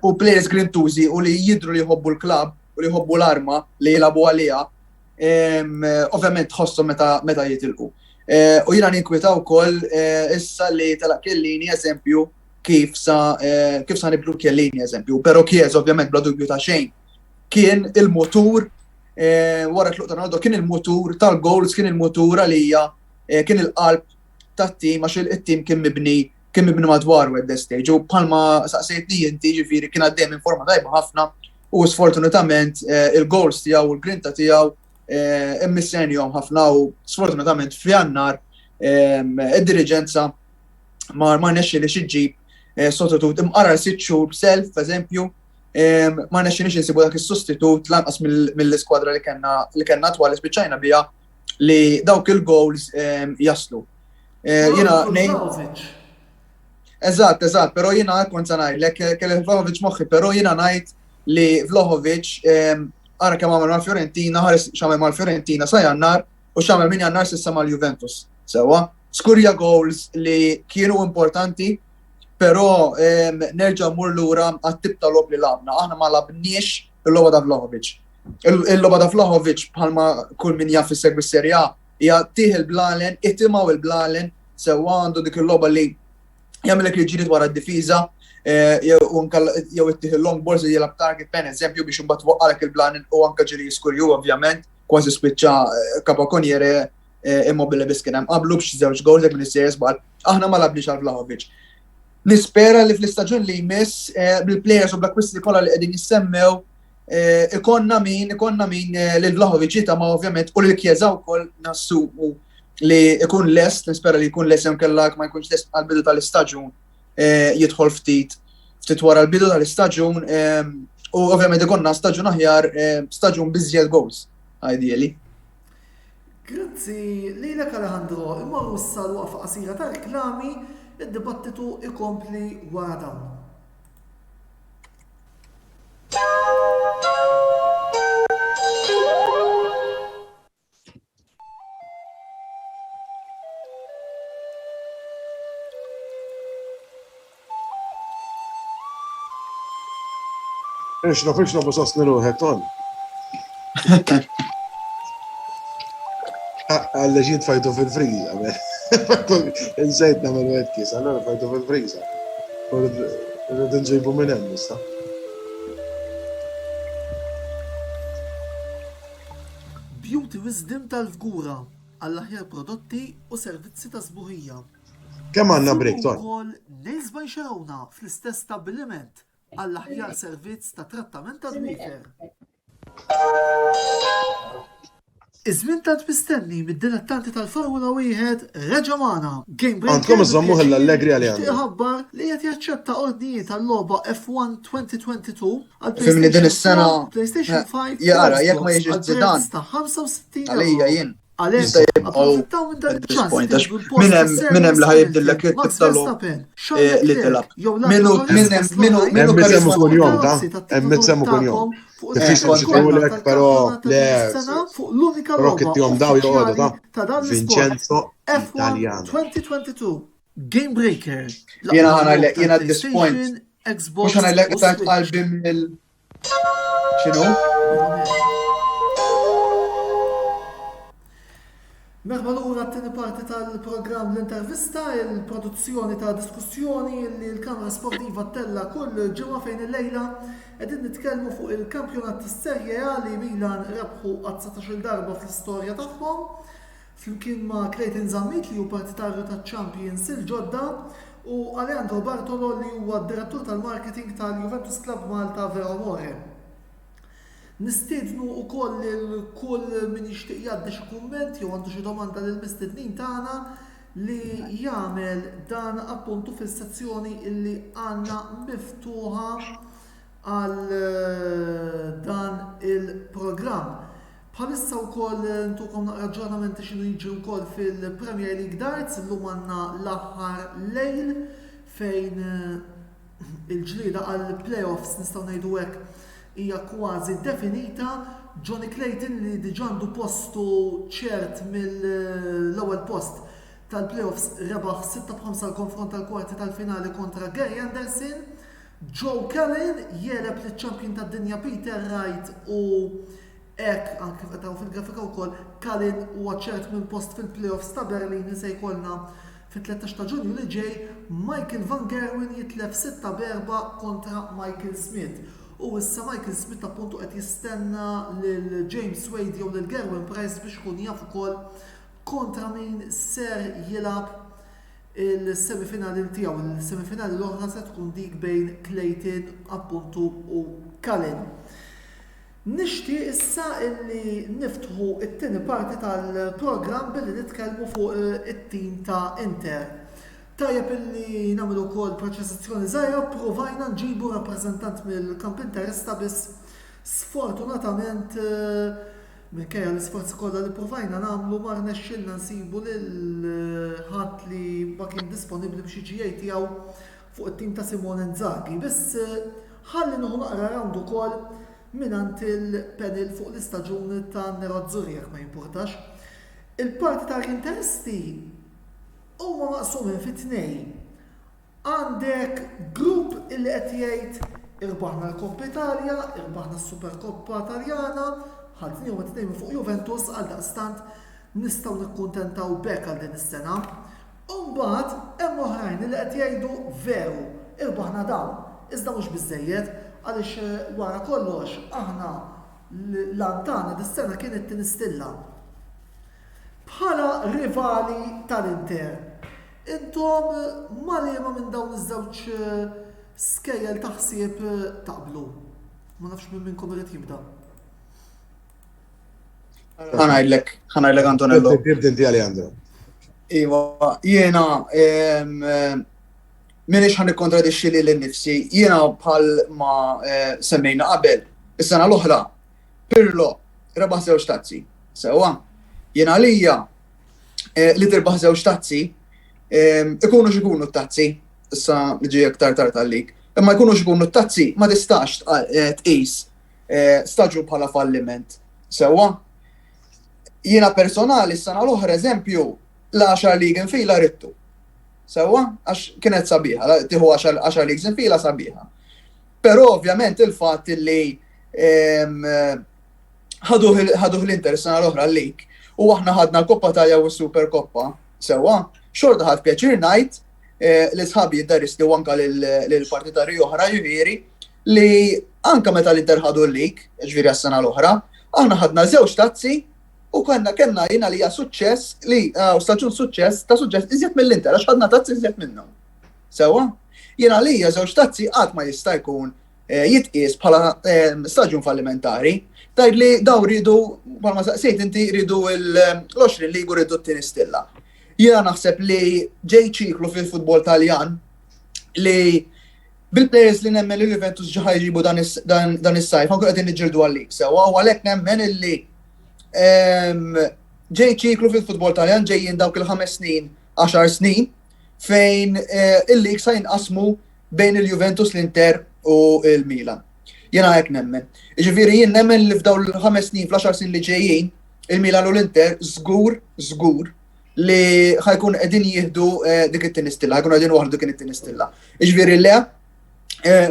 U players grintużi u li jidru li jħobbu l-klabb u li jħobbu l-arma li jilagħbu għaliha, ovvjament tħossom meta jitilqu. U jiena ninkwita wkoll issa li telaq Chiellini eżempju kif sa niblu Chiellini eżempju, però Chiesa ovvjament bla dubju ta' xejn kien il-motur wara tluq ta' Ronaldo, kien il-motur tal-goals, kien il-motur għalija, kien il-qalb tat-tim għax it-tim kien mibni madwaru at the stage. U bħalma saqsejtni inti ġifieri kien għaddej minn forma tajba ħafna u sfortunatament il-goals tiegħu u l-grinta tiegħu immissenjhom ħafna u sfortunatament f'Jannar id-diriġenza ma nexxi li xiġġib sostitut imqarar 6 xhur b'self, eżempju, ma nexxi nix insibu dak is-sostitut lanqas mill-iskwadra li kellna twal spiċċajna biha li dawk il-goals jaslu. Eżatt, però jiena kont se ngħidlek kelli Vlahovic moħħi, però jiena ngħid li Vlahovic ara kemm għamel mal-Fiorentina, ħares x'għamel mal-Fiorentina sa Jannar u x'għamel minn Jannar s'issa mal-Juventus. Sewwa, skurja goals li kienu importanti, però nerġa' mmur lura għat-tip tal-lob li labna. Aħna ma labniex il-logħba ta' Vlahovic. Il-logħba ta' Vlahovic bħalma kull min jaf isegwi s-Serja A hija tieħ il-blalen, ittimaw il-blalen, sewwa għandu dik il-logħba li jagħmilek li ġirid wara d-difiża, jew ittieħ il-long balls li jilab target pen, eżempju biex imbagħad twaqqalek il-blalen u anke ġiri jiskurju ovvjament, kważi spiċċa Capoconiere Immobile biss kien hemm qablu b'xi żewġ goals jekk minister żball, aħna ma labniex għal Vlahovic. Nispera li fl-istaġun li jmiss bil-plejers u bl-akkwisti kollha li qegħdin jissemmew ikonna min lil Vlahovic ġita ma ovvjament u lil Chiesa wkoll nassuqu li ikun lest, nispera li jkun lest hemm kellak ma jkunx lest għall-bidu tal-istaġun jidħol ftit wara l-bidu tal-istaġun u ovvjament ikonna staġun aħjar staġun biżjed goals ideally. Grazzi lilek Alejandro, immorru issa l-waqfa qasira ta' reklami, id-dibattitu ikompli wara dawn. Ixna b'sostni ruħek ton. Għalla ġid fajtu fil-friza, insejt namel għedkis, għallora fajtu fil-friza. Rrid nġibu minn hemm issa. Beauty Wisdom tal-Fgura għall-aħjar prodotti u servizzi ta' sbuħija. Kemm għandna break ton? Ukoll Nails by Sharawna fl-istess stabbiliment għall-aħjar servizz ta' trattament ta' dwiefer. Iż-żmien tant mistenni mid-dilettanti tal-Formula 1 reġa' magħna. Għandkom iżommu l-Allegri għalihom. Iħabbar li qed jaċċetta ordnijiet tal-logħba F1 2022 għal Fimni din is-sena PlayStation 5 jara jekk ma jiġix Zidane ta' 65 għalija jien. Għalhekk approfittaw minn dan il-ċans min hemm li ħajibdilek it-tip tal-logħba li tilab. Minu semmu kun jom, ta' semmu kun jom. Diffiċli xitulek, pero le. Rocket jom daw joqodu ta' Vincenzo Italiano. 2022 Game Breaker. Jena at this point. Mux ħanajlek ta' qalbi mill. Xinu? Merħba l-ura t-tini parti tal-program l-intervista, il-produzzjoni ta' diskussjoni li l-Kamra Sportiva tella kull ġimgħa fejn il-lejla qegħdin nitkellmu fuq il-kampjonat tas-Serje A li Milan rebħu għad 19 darba fl-istorja tagħhom flimkien ma' Clayton Zammit li hu partitarju taċ-Champions il-ġodda u Alejandro Bartolo li huwa d-direttur tal-marketing tal-Juventus Club Malta Vero Amore. Nistednu wkoll il-kull min jixtieq jgħaddi xi kumment jew għandu xi domanda lil mistednin tagħna li jagħmel dan appuntu fis-sezzjoni illi għandna miftuħa għal dan il-programm. Bħalissa wkoll ntukom naqra aġġornamenti x'inhu jiġri wkoll fil-Premier League Darts illum għandna l-aħħar lejl fejn il-ġlieda għall playoffs nistgħu ngħidu hekk hija kważi definita. Johnny Clayton li diġà għandu postu ċert mill-ewwel post tal-playoffs rebaħ 6-5 l-konfront tal-kwarti tal-finali kontra Gary Anderson. Joe Cullen jeleb liċ-champion tad-dinja Peter Wright u hekk anke qed fil-grafika wkoll Cullen huwa ċert minn post fil-playoffs ta' Berlin li se jkollna fit-13 ta' Ġunju li ġej. Michael Van Gerwen jitlef 6-4 kontra Michael Smith. U issa Michael Smith appuntu qed jistenna lil James Wade jew lil Gerwin Price biex ikun jaf ukoll kontra min ser jilab il-semifinali tiegħu. Il-semifinali l-oħra se tkun dik bejn Clayton appuntu u Cullen. Nixtieq issa illi niftħu it-tieni parti tal-programm billi nitkellmu fuq it-tim ta' Inter. Tajjeb illi nagħmlu wkoll proċessazzjoni żgħira, provajna nġibu rappreżentant mill-kamp interista biss sfortunatament minkejja l-isforzi kollha li provajna nagħmlu ma rnexxilna nsibu lil ħadd li ma kien disponibbli biex jiġi jgħid tiegħu fuq it-tim ta' Simone Inzaghi. Biss ħalli noħu naqra round ukoll minant il-panel fuq l-istaġun ta' Nerazzurri jekk ma jimpurtax. Il-parti tal-interesti huma maqsumin fi tnejn. Għandek grupp illi qed jgħid irbaħna l-Koppa Italja, irbaħna s-Superkoppa Taljana, ħadni huma tnejn fuq Juventus għal daqstant nistgħu nikkuntentaw bekk għal din is-sena. U mbagħad hemm oħrajn li qed jgħidu veru irbaħna dawn, iżda mhux biżżejjed għaliex wara kollox aħna l-antana dis-sena kienet tinistilla. Bħala rivali tal-Inter, intom ma liema minn dawn iż-żewġ skejjel taħsieb taqblu. Ma nafx minn minnkom irid jibda. ħanajdlek Antonello. Tibdinti Alejandro. Iwa, jiena minix ħanikontradixxi li l-nifsi, jiena bħal ma semmejna qabel, is-sena l-oħra, Pirlo rebaħ żewġ tazzi. Sewa, jiena għalija li tirbaħ żewġ tazzi, ikunu x'ikunu t-tazzi, issa niġi aktar tard għalik, imma jkunu x'ikunu t-tazzi ma tistax tqis staġun bħala falliment. Sewa, jiena personali s-sena l-oħra eżempju l-10 ligin fila rittu. Sewa, għax kienet sabiħa, tiħu 10 ligin fila sabiħa. Pero ovvjament il-fat li ħaduh l-Inter s-sena l-oħra l-lig u aħna ħadna l-Koppa Italja u s-Superkoppa. Sewa, xorta ħad pjaċir ngħid li sħabi jiddaristi u anka l-partitari oħra ġifieri li anka meta l-Inter ħadu l-lig, ġifieri s-sena l-oħra, aħna ħadna żewġ tazzi u kellna jiena li hija suċċess li staġun suċċess ta' suċċess iżjed mill-Inter għax ħadna tazzi iżjed minnhom. Sewa, jiena li hija żewġ tazzi qatt ma jista' jkun jitqies bħala staġun fallimentari, tgħid li daw ridu bħalma saqsejt inti ridu l-20 ligu ridu t-tieni stilla. Jiena naħseb li ġej ċiklu fil-futbol Taljan li bil-players li nemmen li Juventus ġaħ jġibu dan is-sajf, ħankun qegħdin niġġieldu għalik sewa u għalhekk nemmen illi ġej ċiklu fil-futbol Taljan ġejjin dawk il-5 snin, 10 snin fejn il-lig sa jinqasmu bejn il-Juventus, l-Inter u il-Milan. Jiena hekk nemmen. Jiġifieri jien nemmen li f'dawn il-5 snin, fl-10 snin li ġejjin, il-Milan u l-Inter żgur li ħajkun qegħdin jieħdu dik it-tieni stilla, ħajkun qegħdin waħdu dik it-tieni stilla. Jiġifieri le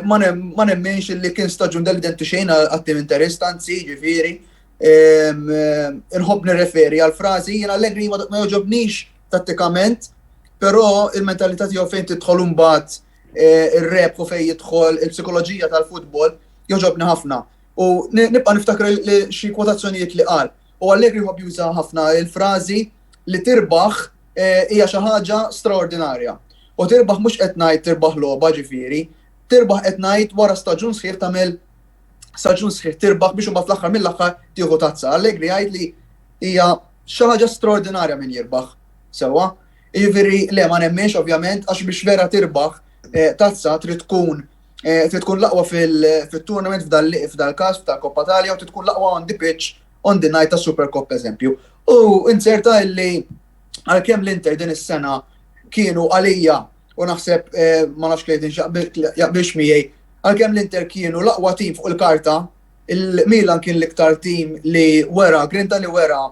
ma nemmenx li kien staġun delidenti xejn għat-tim Interist, anzi jiġifieri inħobb nirreferi għal frażi jiena Allegri ma joġobnix tattikament, però il-mentalità tiegħu fejn tidħol imbagħad ir-rep u fejn jidħol il-psikoloġija tal-futbol joġobni ħafna. U nibqa' niftakar xi kwotazzjonijiet li qal. U Allegri jħobb juża ħafna il-frażi li tirbaħ hija xi ħaġa straordinarja. U tirbaħ mhux qed ngħid tirbaħ logħba ġifieri, tirbaħ qed ngħid wara staġun sħiħ tagħmel staġun sħiħ tirbaħ biex imbagħad fl-aħħar mill-aħħar tieħu tazza. Allegri jgħid li hija xi ħaġa straordinarja min jirbaħ. Sewwa, jiġifieri le ma nemmenx ovvjament għax biex vera tirbaħ tazza trid tkun l-aqwa fil-tournament f'dal-każ tal-Koppa Italja u trid tkun l-aqwa on the pitch on the night tas Supercop eżempju. U inserta illi għalkemm l-Inter din is-sena kienu għalija u naħseb ma nafx klejtin jaqbilx miegħi, għalkemm l-Inter kienu l-aqwa tim fuq il-karta, il-Milan kien l-iktar tim li wera, grinta li wera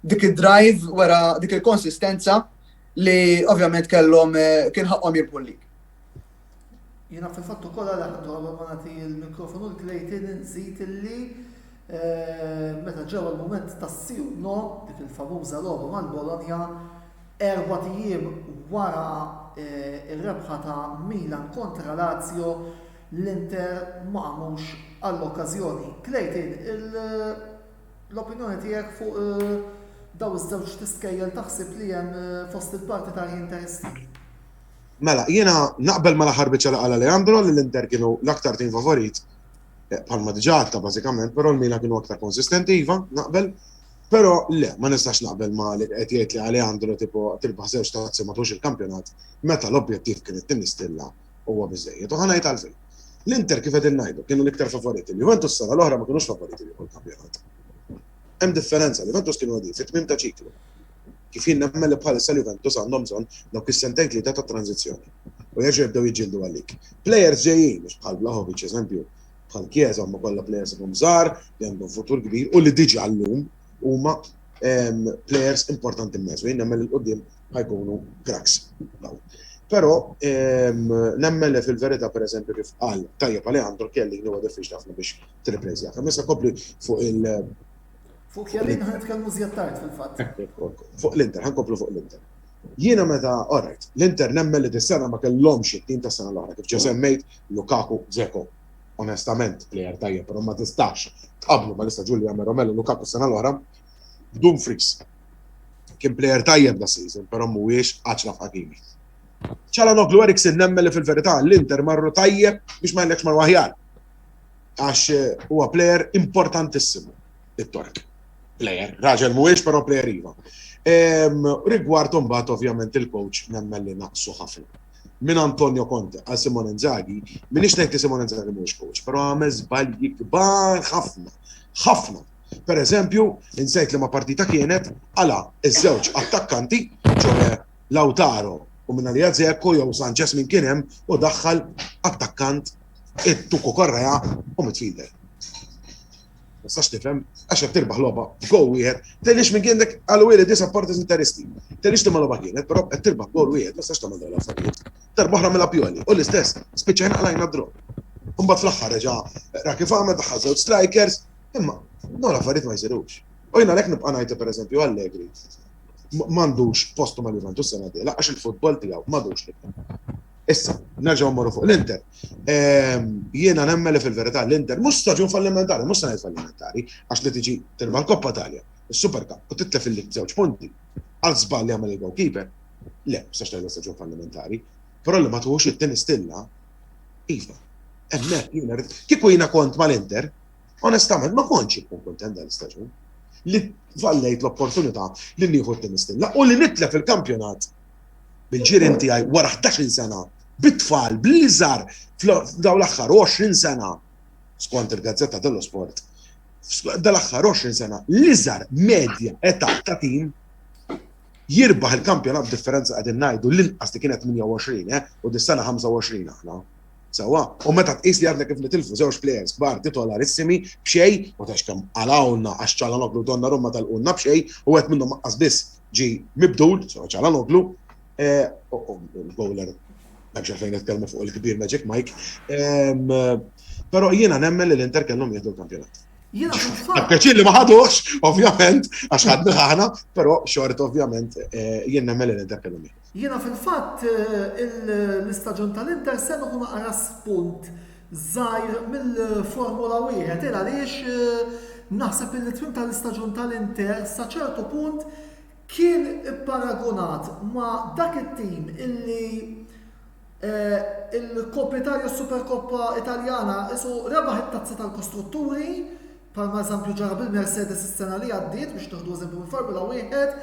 dik id-drive, wera dik il-konsistenza li ovvjament kellhom kien ħaqhom jirbħu l-lig. Jiena fil-fatt ukoll Alejandro ma nagħti l-mikrofonu l-klejtin nżid illi meta ġew il-mument tas-siwno dik il-famuża logħba mal-Bologna 4 ijiem wara ir-rebħa ta' Milan kontra Lazio l-Inter ma għamux għall-okkażjoni. Klejtin, l-opinjoni tiegħek fuq daw iż-żewġ tiskejjel taħsib li hemm fost il-parti ta' Interisti? Mela, jiena naqbel ma l-aħħar biċċa għal Alejandro li l-Inter kienu l-aktar tim favorit. Palma diġatta bażikament, però l-Milan kienu aktar konsistenti iva, naqbel. Però le, ma nistax naqbel ma li qed jgħid li Alejandro tipo tirbaħ żewġ tazzi matux il-kampjonat, meta l-objettiv kien it-tieni stilla huwa biżejjed. U ħanajt għalfejn. L-Inter kif qed ngħidu kienu l-iktar favoriti. L-Juventus sena l-oħra ma kinux favoriti li l-kampjonat. Hemm differenza, l-Juventus kienu għadin fit-tmiem ta' ċiklu. Kif jien nemmel li bħalissa l-Juventus għandhom bżonn dawk is-sentejn tlieta ta' tranzizzjoni. U jerġgħu jibdew jiġġieldu għalik. Plejers ġejjin biex bħal Vlahovic eżempju, bħal Chiesa huma kollha plejers żgħar li għandhom futur kbir u li diġà llum huma players importanti mezzu. Jien nemmel il-qudiem ħajkunu cracks. Però nemmel li fil-verità pereżempju kif qal tajjeb Alejandro kelli huwa diffiċli ħafna biex tirreprezja. Issa kopli fuq il- Fuq Chiellini ħanitkellmu żjed tard fil-fatt. Fuq l-Inter, ħankomplu fuq l-Inter. Jiena meta, alright, l-Inter nemmel li dis-sena ma kellhomx it-tim tas-sena l-oħra kif ġew semmejt Lukaku, Dzeko. Onestament, plejer tajjeb, però ma tistax tqablu ma l-istaġun li jagħmel Romelu Lukaku s-sena l-oħra Dumfries. Kien plejer tajjeb da season, però mhuwiex Achraf Hakimi. Çalhanoğlu Eriksen nemmel li fil-verità l-Inter marru tajjeb biex ma jellekx mar waħjar. Għax huwa plejer importantissimu, it-Tork. Plejer, raġel mhuwiex però plejer iva. Rigward mbagħad ovvjament il-coach nemmel li naqsu ħafna. Min Antonio Conte għal Simone Inzaghi, minix ngħid li Simone Inzaghi mhuwiex coach, però għamel żbalji kbar ħafna. Ħafna. Per eżempju, insejt li ma partita kienet għala iż-żewġ attakkanti, ġowe Lautaro u minna li Dzeko jew Sanchez minn kien hemm u daħħal attakkant it-Tuku Korrea u midfielder. Ma sax tifhem għax qed tirbaħ logħba gowl wieħed, tgħidlix minn kien dak għal wieled disappointers interesting. Tgħidlix timma logħba kienet, però qed tirbaħ gowl wieħed, ma sax tagħmel dawn l-affarijiet. Darba oħra mill-Apjoli u l-istess, spiċċa ħinaqlajna d-drog. Imbagħad fl-aħħar reġa' ra kif għamel daħħal żewġ strikers, imma no l-affarijiet ma jsirux. U jiena lek nibqa' ngħid pereżempju Allegri m'għandux postu mal-Juventus sena d għax il-futbol tiegħu m'għadux li. Issa, nerġgħu mmorru fuq l-Inter. Jiena nemmel fil-verità l-Inter mhux staġun fallimentari, mhux sena fallimentari, għax li tiġi tilba l-Koppa Italja, is-Super Cup u titlef il-lig żewġ punti. Għal żball li għamel il-goalkeeper, le, mhux tgħidha staġun fallimentari, però li ma tuħux it-tieni stilla, iva. Hemmhekk jiena kieku jiena kont mal-Inter, onestament ma kontx ikun kontent dan l-istaġun. Li fallejt l-opportunità li nieħu t-tieni stilla u li nitlef il-kampjonat bil-ġirien tiegħi wara 11 sena bit-tfal bl-iżgħar dawn l-aħħar 20 sena skont il-Gazzetta dello Sport. Dal-aħħar 20 sena l-iżgħar medja età ta' tim jirbaħ il-kampjonat b'differenza qegħdin ngħidu l-inqas li kienet 28 u dis-sena 25 aħna. Sewa, u meta tqis li għadna kif nitilfu żewġ plejers kbar titolarissimi b'xejn, u tax kemm għalawna għax Çalhanoğlu Donnarumma tal-qulna b'xejn u qed minnhom maqqas biss ġi mibdul, sewa Çalhanoğlu, il-bowler m'hemmx fejn nitkellmu fuq il-kbir Magic Mike, però jiena nemmel li l-Inter kellhom jieħdu l-kampjonat. Jiena fil-fatt. Pjaċir li ma ħadux, ovvjament, għax ħadni ħaħna, però xort ovvjament jien nemmel li l-Inter kellhom jieħdu. Jiena fil-fatt l-istaġun tal-Inter se nkunu ara spunt żgħir mill-Formula 1 għaliex naħseb il-tmiem tal-istaġun tal-Inter sa ċertu punt kien paragonat ma' dak it-tim illi il-Koppa Italja u Superkoppa Italjana isu rebaħ it-tazzi tal-kostrutturi, palma eżempju ġara bil-Mercedes is-sena li għaddiet biex tieħdu eżempju mill-Formula 1.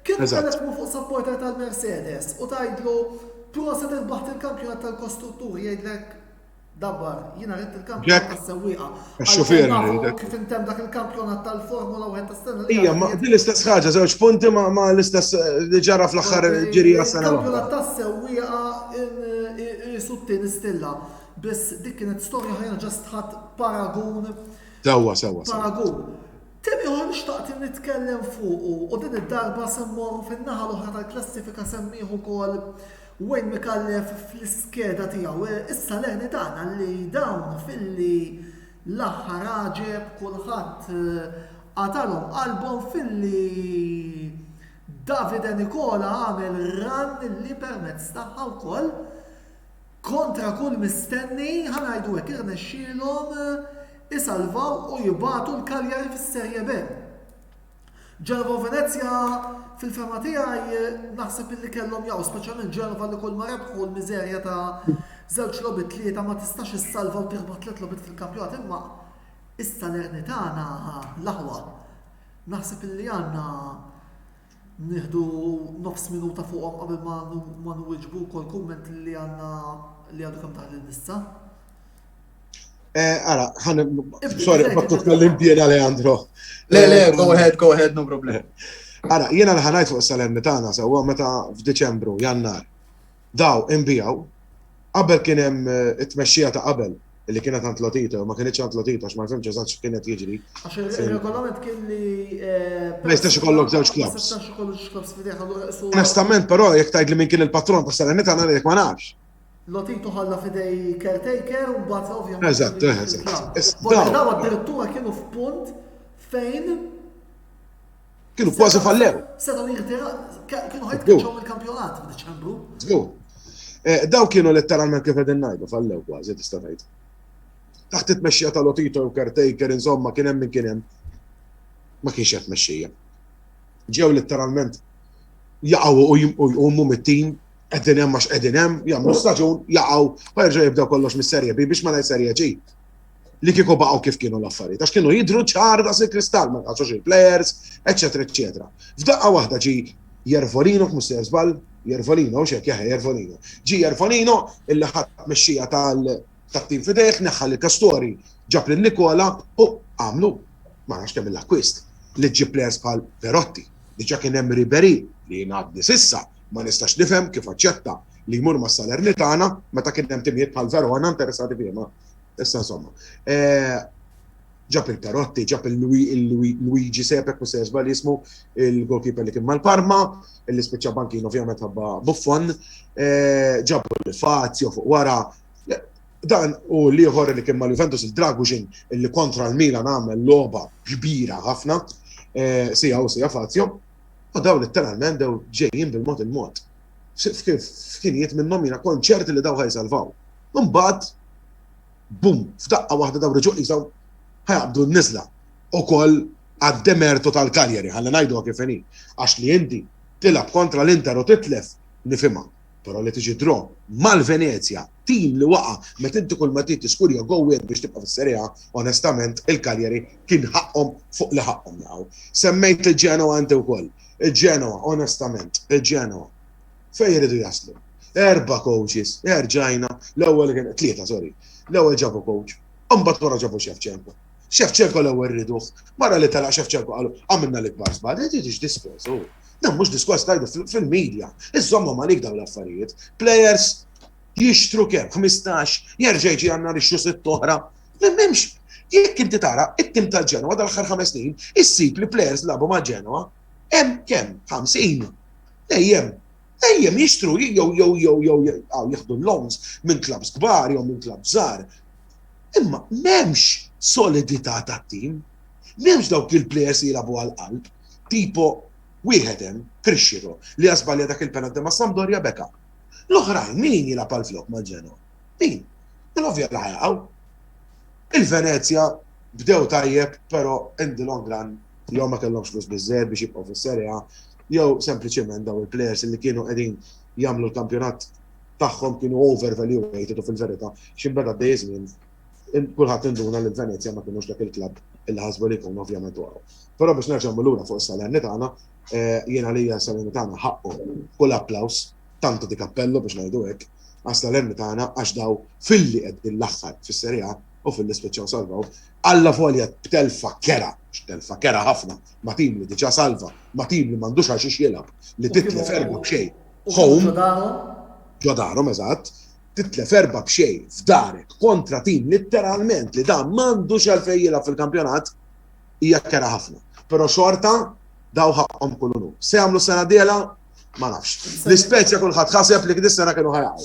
Kien kellek fuq supporter tal-Mercedes u tgħidlu proset irbaħt il-kampjonat tal-kostrutturi jgħidlek dabbar, jiena rrid il-kampjonat tas-sewwieqa. Għax-xufier kif intemm dak il-kampjonat tal-Formula 1 tas-sena. Ija, ma din l-istess ħaġa, żewġ punti ma l-istess li ġara fl-aħħar ġirija s-sena l-oħra. Il-kampjonat tas-sewwieqa isu t-tieni stilla. Biss dik kienet storja ħajna ġast ħadd paragun. Sewwa. Paragun. Temiħu nishtaqt nitkellem fuqu u din id-darba semmor fin-naħa l-oħra tal-klassifika semmiħu kol Wayne Mikallef fl-iskeda tiegħu. Issa leħni tagħna li dawn filli l-aħħar raġeb kulħadd għatalhom qalbhom filli Davide Nicola għamel ran li permezz tagħha wkoll kontra kull mistenni ħanajdu hekk irnexxielhom isalvaw u jibatu l-karjeri fis-Serje B. Ġelva Venezia fil-ferma tiegħi naħseb illi kellhom jaw speċjalment Ġelva li kull ma rebħu l-miżerja żewġ logħbiet tlieta ma tistax issalva u tieħbad 3 logħbiet fil-kampjonat, imma is-Salernitana l-aħwa. Naħseb illi għandna nieħdu nofs minuta fuqhom qabel ma nwieġbu wkoll kumment li għandna li għadu kemm taħli nissa. Ara, sorry, ma tkellim bien Alejandro. Le, go ahead, no problem. Ara, jiena li ħanajt fuq is-Salernitana sewwa meta f'Diċembru, Jannar. Daw imbijaw qabel kien hemm it-tmexxija ta' qabel li kienet għand Lotito, ma kienx għand Lotito għax ma fhimx eżatt x'kienet jiġri. Għax ir-regolament kien li Ma jistax ikollok żewġ ma klabs. jistax ikollok klabs fidejh allura isu Onestament, però jekk tgħid li min kien il-patron ta' Salernitana jekk ma nafx. Lotito ħalla fidej caretaker u mbagħad ovvjament. Eżatt. Daw addirittura kienu f'punt fejn Kienu kważi fallew. setgħu jirtira kienu ħajtkeċċew mill-kampjonat f'Diċembru. Żgur. Daw kienu letteralment kif qegħdin ngħidu fallew kważi tista' tgħid. Taħt it-tmexxija ta' Lotito u caretaker insomma kien hemm min kien hemm. Ma kienx qed tmexxija. Ġew letteralment jaqgħu u jqumu mit-tim qegħdin hemm għax qegħdin hemm, jagħmlu staġun, jaqgħu u jerġgħu jibdew kollox mis-serje B biex ma ngħid serje G. Li kieku baqgħu kif kienu l-affarijiet, għax kienu jidhru ċar daqs il-kristall ma għaxux il-players, eċetera, eċetera. F'daqqa waħda ġi Jervolino, mhux se żball, Jervolino, x'hekk jaħe Jervolino. Ġi Jervolino illi ħadd mexxija tat-tim fidejh, neħħa l-Kastori, ġab lil Nikola u għamlu ma nafx kemm l-akkwist li ġib players bħal Perotti. Diġà kien hemm Ribéry li ngħaddi sissa ma nistax nifhem kif aċċetta li jmur ma' Salernitana meta kien hemm timijiet bħal Verona interessati fih ma. Issa insomma. Ġab il-Perotti, ġab il-Luigi Sepek, mhux se żball jismu, il-goalkeeper li kien mal-Parma, illi spiċċa bankin ovvjament ħabba Buffon, ġabu l-Fazio fuq wara. Dan u l-ieħor li kien mal-Juventus il-Dragusin illi kontra l-Milan għamel logħba kbira ħafna, sija Fazio. U daw letteralment daw ġejjin bil-mod il-mod. F'kinijiet minnhom jiena konċerti li daw ħajsalvaw. Imbagħad, bum, f'daqqa waħda daw reġgħu jisaw ħajabdu n-niżla. Ukoll għad-demertu tal-Cagliari, ħalli ngħidu kif inhi. Għax li inti tilab kontra l-Inter u titlef nifhimha. Però li tiġi draw mal-Venezia, tim li waqa' meta inti kull ma tiskurja gowed biex tibqa' fis-Serie A, onestament il-Cagliari kien ħaqhom fuq li ħaqhom jaqgħu. Semmejt il-Genoa inti wkoll. Il-Genoa, onestament, il-Genoa. Fejn jridu jaslu? 4 coaches, erġajna, l-ewwel kien 3, sorry. L-ewwel ġabu coach, imbagħad wara ġabu Shevchenko. Shevchenko l-ewwel riduh, mara li tela Shevchenko qalu għamilna l-ikbar żball, tiġix diskors. Dan mhux diskors tajdu fil-medja. Iżomma malik dawn l-affarijiet. Players jixtru kemm 15, jerġa' jiġi għandna rixxu 6 oħra. M'hemmx. Jekk inti tara it-tim tal-Ġenwa dal-aħħar 5 snin, issib li players labu ma' Ġenwa hemm kemm 50. Ejjem jixtru jew jieħdu loans minn klabs kbar jew minn klabs żgħar. Imma m'hemmx solidità tat-tim. M'hemmx dawk il-players jilagħbu għall-qalb. Tipo wieħed hemm Krixxiro li jasbalja dak il-penalti ma' Sampdoria beka. L-oħrajn min jilagħab għall-flok mal-Ġenwa? Min? Il-ovvja li ħajqgħu. Il-Venezia bdew tajjeb, però in the long run jew ma kellhomx flus biżżejjed biex jibqgħu fis-Serie A, jew sempliċement daw il-players li kienu qegħdin jagħmlu l-kampjonat tagħhom kienu overvaluated u fil-verità x'imbeda d-dejżmien kulħadd induna li l-Venezia ma kinux dak il-klabb illi ħasbu li jkun ovvjament wara. Però biex nerġgħu lura fuq is-Salernitana, jiena li Salernitana ħaqqu kull applaws, tanto di kappellu biex ngħidu hekk, għas-Salernitana għax daw filli qed l-aħħar fis-Serie A u fil-ispiċċaw salvaw, alla folja telfa kera ħafna, ma' tim li diġà salva, ma' tim li m'għandux għal xiex jilgħab, li titlef 4 b'xejn. Home, ġodarhom eżatt, titlef 4 b'xejn f'darek kontra tim letteralment li dan m'għandux għalfejn jilgħab fil-kampjonat hija kera ħafna. Però xorta daw ħaqhom kullu. Se jagħmlu sena diela ma nafx. L-ispeċja kulħadd ħaseb li dis-sena kienu ħajqgħu.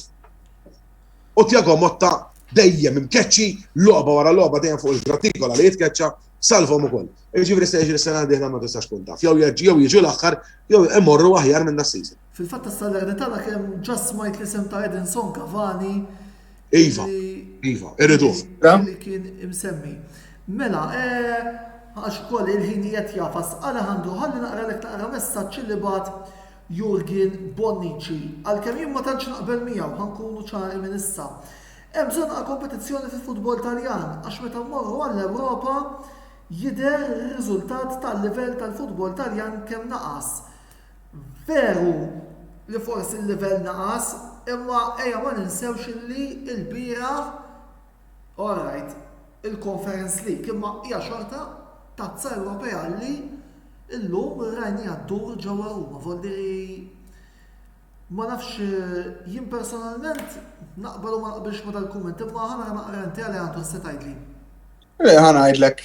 U Thiago Motta dejjem imkeċċi logħba wara logħba dejjem fuq il-grattikola li jitkeċċa salvhom ukoll. Jiġifieri se jiġri s-sena diela ma tistax tkun taf. Jew jiġu l-aħħar jew imorru aħjar minn das-season. Fil-fatt tas-Salernitana kemm ġas smajt l-isem ta' Edinson Cavani. Iva, irriduh. Li kien imsemmi. Mela, għax ukoll il-ħinijiet jafas Alejandro ħalli naqra lek naqra messaġġ li bagħat Jurgen Bonnici. Għalkemm jien ma tantx naqbel miegħu ħankunu ċari minn issa. Hemm bżonn għal kompetizzjoni fil-futbol Taljan għax meta mmorru għall-Ewropa jidher ir-riżultat tal-livell tal-futbol Taljan kemm naqas. Veru li forsi l-livell naqas, imma ejja ma ninsewx illi l-bieraħ alright, il-Conference League imma hija xorta tazza Ewropea li illum rajni għaddur ġewwa Ruma, voldiri ma nafx jien personalment naqbel u ma naqbilx ma dal-kumment, imma ħana naqra inti għalli għandu se tgħidli. Ħana għidlek.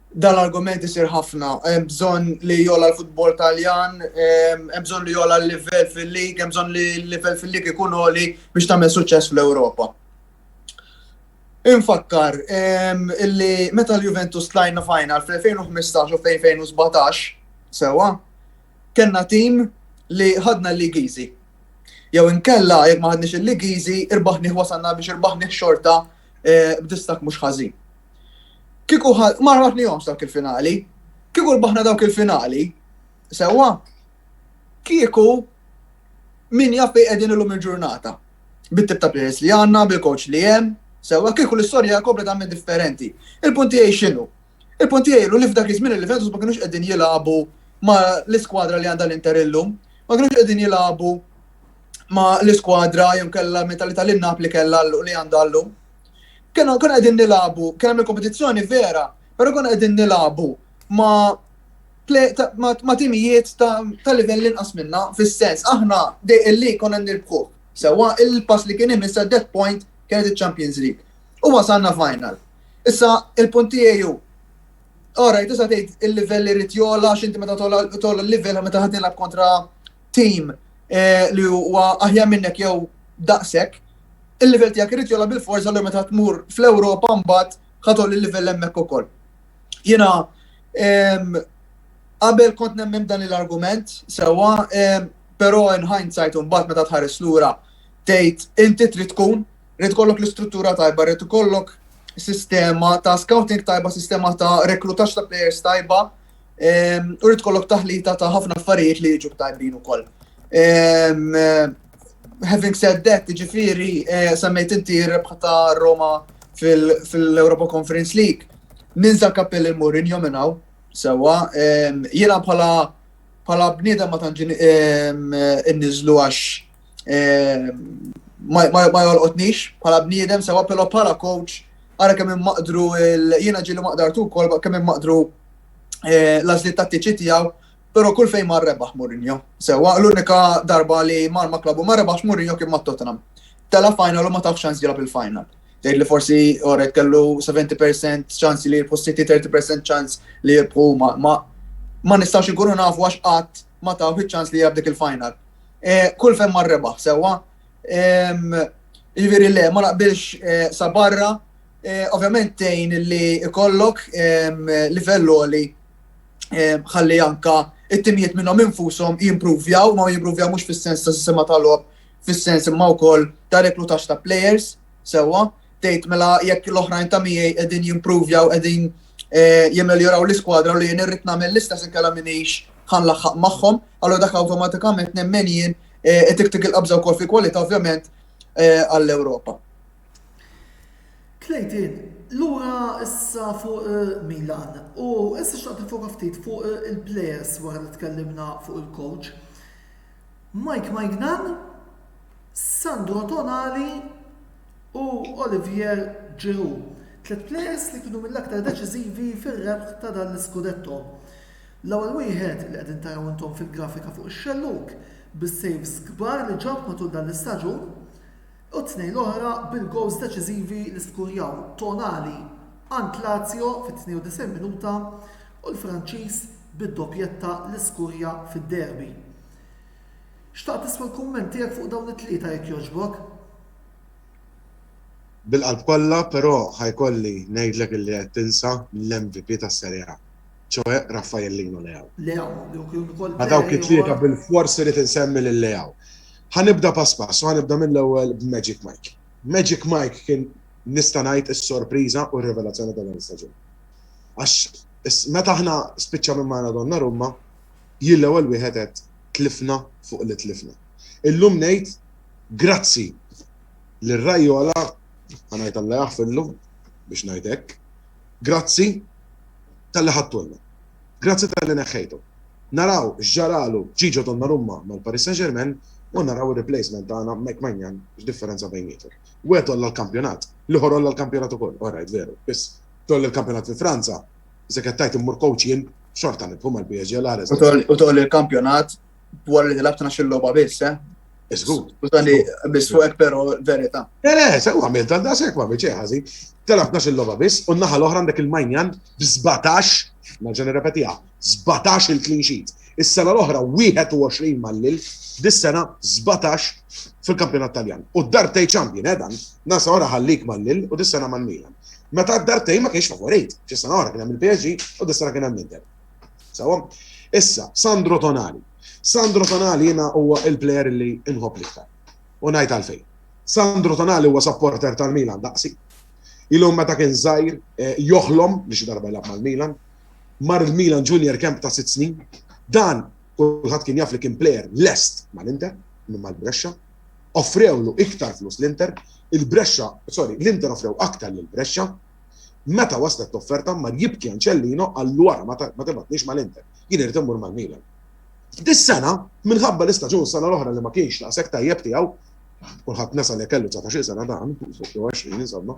Dal-argument isir ħafna, hemm bżonn li jola l-futbol Taljan, hemm bżonn li jola l-livell fil-lig, hemm bżonn li l-livell fil-lig ikun għoli biex tagħmel suċċess fl-Ewropa. Infakkar illi meta l-Juventus tlajna final fl-2015 u fl-2017 sewa, kellna tim li ħadna l-Ligizi. Jew inkella jekk ma ħadniex il-Ligizi, irbaħnieħ wasalna biex irbaħnieħ xorta b'distak mhux ħażin. Kieku ma rbaħnieħhomx dawk il-finali, kieku rbaħna dawk il-finali, sewa, kieku min jaf fejn qegħdin illum il-ġurnata. Bit-tip ta' players li għandna, bil-coach li hemm, sewa kieku l-istorja kompletament differenti. Il-punti għaj xinu? Il-punti għaj li f'dak iż-żmien il-Juventus ma kienux qegħdin jilagħbu ma l-iskwadra li għandha l-Inter illum, ma kienux qegħdin jilagħbu ma l-iskwadra jew kellha mentalità li Napoli kellha li għandha llum. Kienu qegħdin nilagħbu, kien hemm il-kompetizzjoni vera, però kienu qegħdin nilagħbu ma timijiet ta' livell inqas minna fis-sens aħna illi konna nirbħuh. Sewa il-pass li kien imissa at that point kienet il-Champions League. U wasalna final. Issa il-punti għaju. Alright, issa tgħid il-livell irid jola x'inti meta tola l-livell meta ħadd nilgħab kontra team li huwa aħjar minnek jew daqshekk, il-livell tiegħek irid jola bil-forza li meta tmur fl-Ewropa mbagħad ħatol il-livell hemmhekk ukoll. Jiena qabel kont nemmem dan l-argument sewwa, però in hindsight mbagħad meta tħares lura tgħid inti trid kollok l-istruttura tajba, rrid ikollok sistema ta' scouting tajba, sistema ta' reklutax ta' players tajba, u rrid kollok taħlita ta' ħafna affarijiet li jiġu tajbin ukoll. Having said that, ġifieri semmejt inti r-rebħa ta' Roma fil-Europa Conference League. Ninża kappell il-Mourinho minn hawn sewwa, jiena bħala bniedem ma tantx inniżlu għax ma jolqotnix bħala bniedem sewa però bħala coach ara kemm immaqdru jiena ġieli maqdartu wkoll kemm immaqdru l-għażliet tattiċi tiegħu, però kull fejn mar rebaħ Mourinho. Sewa l-unika darba li mar ma' klabu ma rebaħx Mourinho kien ma' Tottenham. Tela final u ma tafx ċans jilgħab il-final. Tgħid li forsi oret kellu 70% ċans li jirbħu City, 30% ċans li jirbħu ma nistgħux inkunu nafu għax qatt ma taw ċans li jilgħab dik il-final. Kull fejn mar rebaħ sewa. Ġifieri le, ma naqbilx sa barra, ovvjament tgħin li ikollok livello li ħalli anka it-timijiet minnhom infushom jimpruvjaw, ma jimpruvjaw mhux fis-sens ta' sistema tal-logħob, fis-sens imma wkoll ta' reklutax ta' players, sewwa, tgħid mela jekk l-oħrajn ta' miegħi qegħdin jimpruvjaw, qegħdin jemmeljoraw l-iskwadra u li jien irrid nagħmel l-istess inkella minix ħanlaħħaq magħhom, allura dak awtomatikament nemmen jien tik il-qabża wkoll fi kwalità ovvjament għall-Ewropa. Clayton, lura issa fuq Milan u issa xtaqt nifoka ftit fuq il-players wara li tkellimna fuq il-coach. Mike Maignan, Sandro Tonali u Olivier Giroud. 3 players li kienu mill-aktar deċiżivi fir-rebħ ta' dan l-iskudetto. L-ewwel wieħed li qegħdin taraw intom fil-grafika fuq ix-xelluk bis-saves kbar li ġab matul dan l-istaġun u t-tnejn l-oħra bil-gols deċiżivi li skurjaw Tonali ant Lazio fit-92 minuta u l-Franċiż bid-doppjetta li skurja fid-derbi. Xtaqt tisma' l-kumment tiegħek fuq dawn it-tlieta jekk jogħġbok? Bil-qalb kollha, però ħajkolli ngħidlek illi qed tinsa l-MVP tas-Serie A. ċoħe Raffaellino Leao. Ma dawk it-tlieta bil-forsi li tinsemmi lil Leao. Ħanibda pass pass, ħanibda mill-ewwel b'Magic Mike. Magic Mike kien nista' ngħid is-sorpriża u r-rivelazzjoni ta' dan l-istaġun. Għax meta aħna spiċċa minn Donnarumma, jien l-ewwel wieħed qed tlifna fuq li tlifna. Illum ngħid grazzi lir-Rajola ngħid Alla jaħfirlu biex ngħid hekk. Grazzi tal-li ħattulna. Grazzi tal-li neħħejtu. Naraw x'ġaralu Ġiġo Donnarumma mal-Paris Saint-Germain u naraw ir-replacement tagħna Mike Maignan x'differenza bejniethom. Wieħed olla l-kampjonat, l-ieħor olla l-kampjonat ukoll. Orajt veru, biss toll il-kampjonat fi Franza. Iżda qed tajt immur coaching xorta nibħu mal-PSG l-ares. U toll il-kampjonat wara li tilab xil-logħba biss, Iżgur. U tani biss fuq hekk però verità. Le, sew għamil da sekk ma biċ ħażin. Telab il-logħba biss u n-naħa l-oħra għandek il-Maignan b'17, naġġa nirrepetiha, 17 il-clean sheet. Is-sena l-oħra 21 mal-lil, dis-sena 17 fil-kampjonat Taljan. U d-dartej champion, dan, nasa ora ħallik mal-lil u dis-sena mal-Milan. Meta d-dartej ma kienx favorit, xis-sena ora kien hemm il-PSG u dis-sena kien hemm l-Inter. Sewwa, issa Sandro Tonali. Sandro Tonali jiena huwa il-plejer li inħobb l-iktar. U ngħid għalfejn. Sandro Tonali huwa supporter tal-Milan daqsi. Ilhom meta kien żgħir joħlom li xi darba jlab mal-Milan, mar il-Milan Junior Camp ta' 6 snin, dan kulħadd kien jaf li kien plejer lest mal-Inter, minn mal-Brescia, offrewlu iktar flus l-Inter, l-Inter offrew aktar lill-Brescia, meta waslet offerta mar jibki Anċellino allura ma tibatniex mal-Inter, jien irid immur mal-Milan. Dis-sena, minħabba l-istaġun sena l-oħra li ma kienx laqsek tajjeb tiegħu, kulħadd nesa li kellu 19 sena dan, 20 insomma,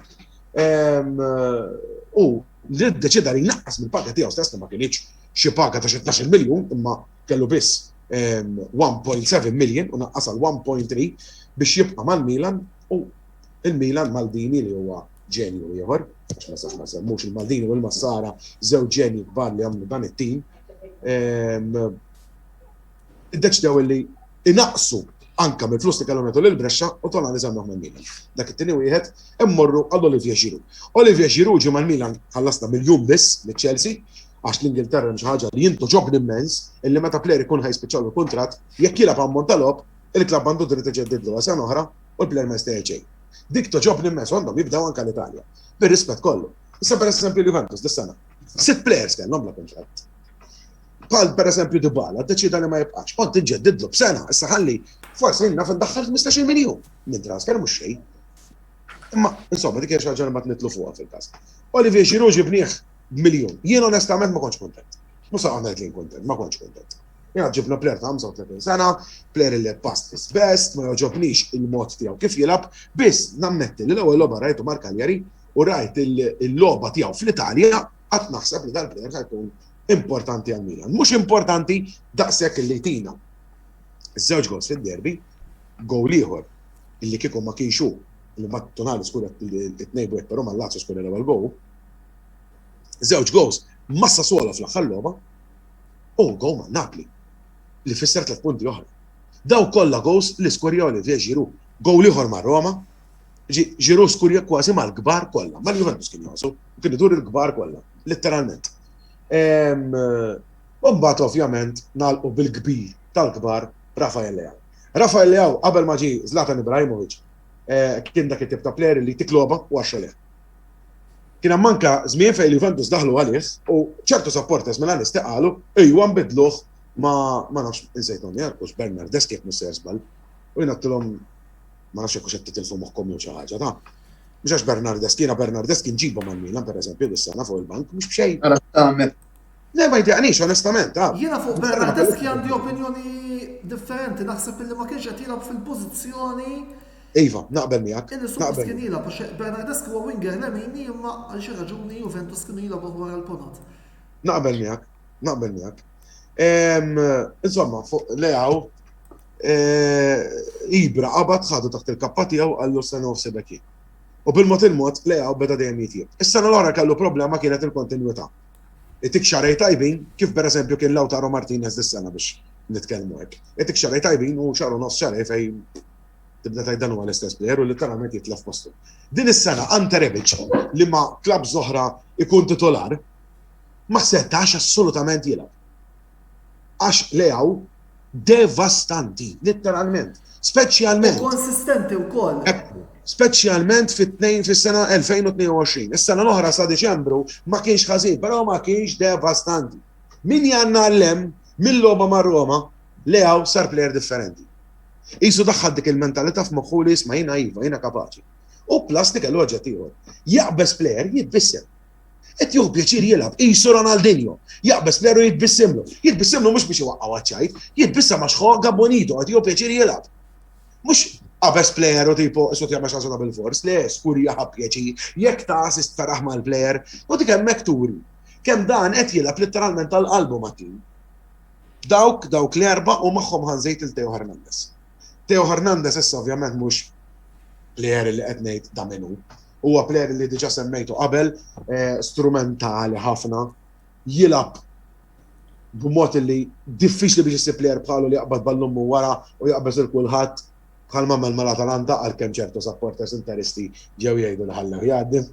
u li ddeċida li jnaqqas mill-paga tiegħu stess ma kienx xi paga ta' 12 miljun imma kellu biss 1.7 million u naqqas għal 1.3 biex jibqa' mal-Milan u il-Milan Maldini li huwa ġenju ieħor, ma semmux il-Maldini u l-Massara żewġ ġenji kbar li għamlu dan it-tim. Iddeċidew li inaqsu anka mill-flus li kellhom jagħtu lill-Brescia u Tonali żammuh mal-Milan. Dak it-tieni wieħed immorru għal Olivier Giroud. Olivier Giroud ġie mal-Milan ħallasna miljun biss liċ-Chelsea għax l-Ingilterra xi ħaġa li jintu ġobni immens illi meta plejer ikun ħajspiċċaw il-kuntratt jekk jilgħab ammont tal-lob, il-klabb għandu dritt iġeddidlu għal sena oħra u l-plejer ma jista' xejn. Dik toġobni immens għandhom jibdew anke l-Italja. Bir-rispett kollu. Issa pereżempju Juventus dis-sena. 6 plejers kellhom bla kuntratt. Bħal pereżempju Dybala ddeċida li ma jibqax. Kont inġeddidlu b'sena, issa ħalli forsi naf indaħħal 15 miljun minn transfer mhux xejn. Imma insomma dik hija xi ħaġa li ma tnitlu fuqha fil-każ. Olivier Giroud ġibnieh b'miljun. Jien onestament ma kontx kuntent. Mhux għamet li kuntent, ma kontx kuntent. Jien ġibna plejer ta' 35 sena, plejer li past his best, ma joġobnix il-mod tiegħu kif jilab, biss nammetti li l-ewwel logħba rajtu Mar Cagliari u rajt il-logħba tiegħu fl-Italja qatt naħseb li dal-plejer ħajkun importanti għal Milan. Mhux importanti daqshekk li tina. Iż-żewġ gols fid-derbi, gowl ieħor illi kieku ma kienx hu li ma Tonali skura it-2 però ma Lazio skura l-ewwel gowl. Żewġ gows ma Sassuolo fl-aħħar logħba u gowl ma' Napoli li fisser 3 punti oħra. Daw kollha gows li skorja Olivier Giroud. Gowl ieħor ma' Roma, Giroud skorja kważi mal-kbar kollha. Mal-Juventus kien jasu, kien idur il-kbar kollha, letteralment. U mbagħad ovvjament nagħlqu bil-kbir tal-kbar Rafael Leao. Rafael Leao qabel ma ġie Zlatan Ibrahimovic kien dak it-tip ta' plejer li tikloba u għaxxeleh. Kien hemm anke żmien fejn Juventus daħlu għalih u ċertu supporters mill-għan isteqalu ejwa nbidluh ma nafx insejthom jarqux Bernardeschi jekk mhux se jeżbal. U jien għattilhom ma nafx jekk hux qed titilfu moħħkom jew xi ħaġa ta'. Mhux għax Bernardeschi nġibhom mal-Milan pereżempju dis-sena fuq il-bank mhux b'xejn. Le ma jtaqnix onestament. Jiena fuq Bernardeschi għandi opinjoni differenti, naħseb illi ma kienx qed jilgħab fil-pożizzjoni Iva, naqbel miegħek. Naqbel. Kien jilgħab għax Bernardeschi huwa winger lemini imma għal xi raġuni Juventus kienu jilgħbu wara l-ponot. Naqbel miegħek. Insomma, fuq Leao Ibra qabad ħadu taħt il-kappa tiegħu għallu se nofsibek jien. U bil-mod il-mod Leao beda dejjem jitjieb. Is-sena l-oħra kellu problema kienet il-kontinwità. Itik xarej tajbin kif pereżempju kien Lautaro Martinez dis-sena biex nitkellmu hekk. Itik xarej tajbin u xaru nofs xarej fejn tibda tajt dan huwa l-istess plejer u literalment jitlef postu. Din is-sena Ante Rebic li ma' klabb oħra ikun titolar ma setax assolutament jilgħab. Għax Leao devastanti, literalment, speċjalment. Konsistenti wkoll. Speċjalment fis-sena 2022. Is-sena l-oħra sa Diċembru ma kienx ħażin, però ma kienx devastanti. Min jannallem mill-logħba ma' Roma Leo sar plejer differenti. Isu daħħal dik il-mentalità f'moħħu li jisma' jiena iva, jiena kapaċi. U plastika l-oġġet ieħor. Jaqbes plejer jitbissem. Qed jieħu pjaċir jilgħab, isu Ronaldinho. Jaqbes plejer u jitbissimlu. Jitbissimlu mhux biex iwaqqgħu għaċċajt, jitbissem għax ħoga bonito, qed jieħu pjaċir jilgħab. Mhux qabes plejer u tipo isut jagħmel xi bil-fors, le skur jaħab pjaċir, jekk ta' assist faraħ mal-plejer, u dik hemmhekk turi. Kemm dan qed jilgħab letteralment tal-qalbu mat-tim. Dawk l-erba' u magħhom ħanżejt il-Teo Hernandez. Teo Hernandez issa ovvjament mhux plejer li qed ngħid da minnu. Huwa plejer li diġà semmejtu qabel, strumentali ħafna, jilgħab b'mod li diffiċli biex isib plejer bħalu li jaqbad ballum wara u jaqbeż il kulħadd bħal mamma mal-Atalanta għalkemm ċertu supporters interisti ġew jgħidu li ħallew jgħaddim.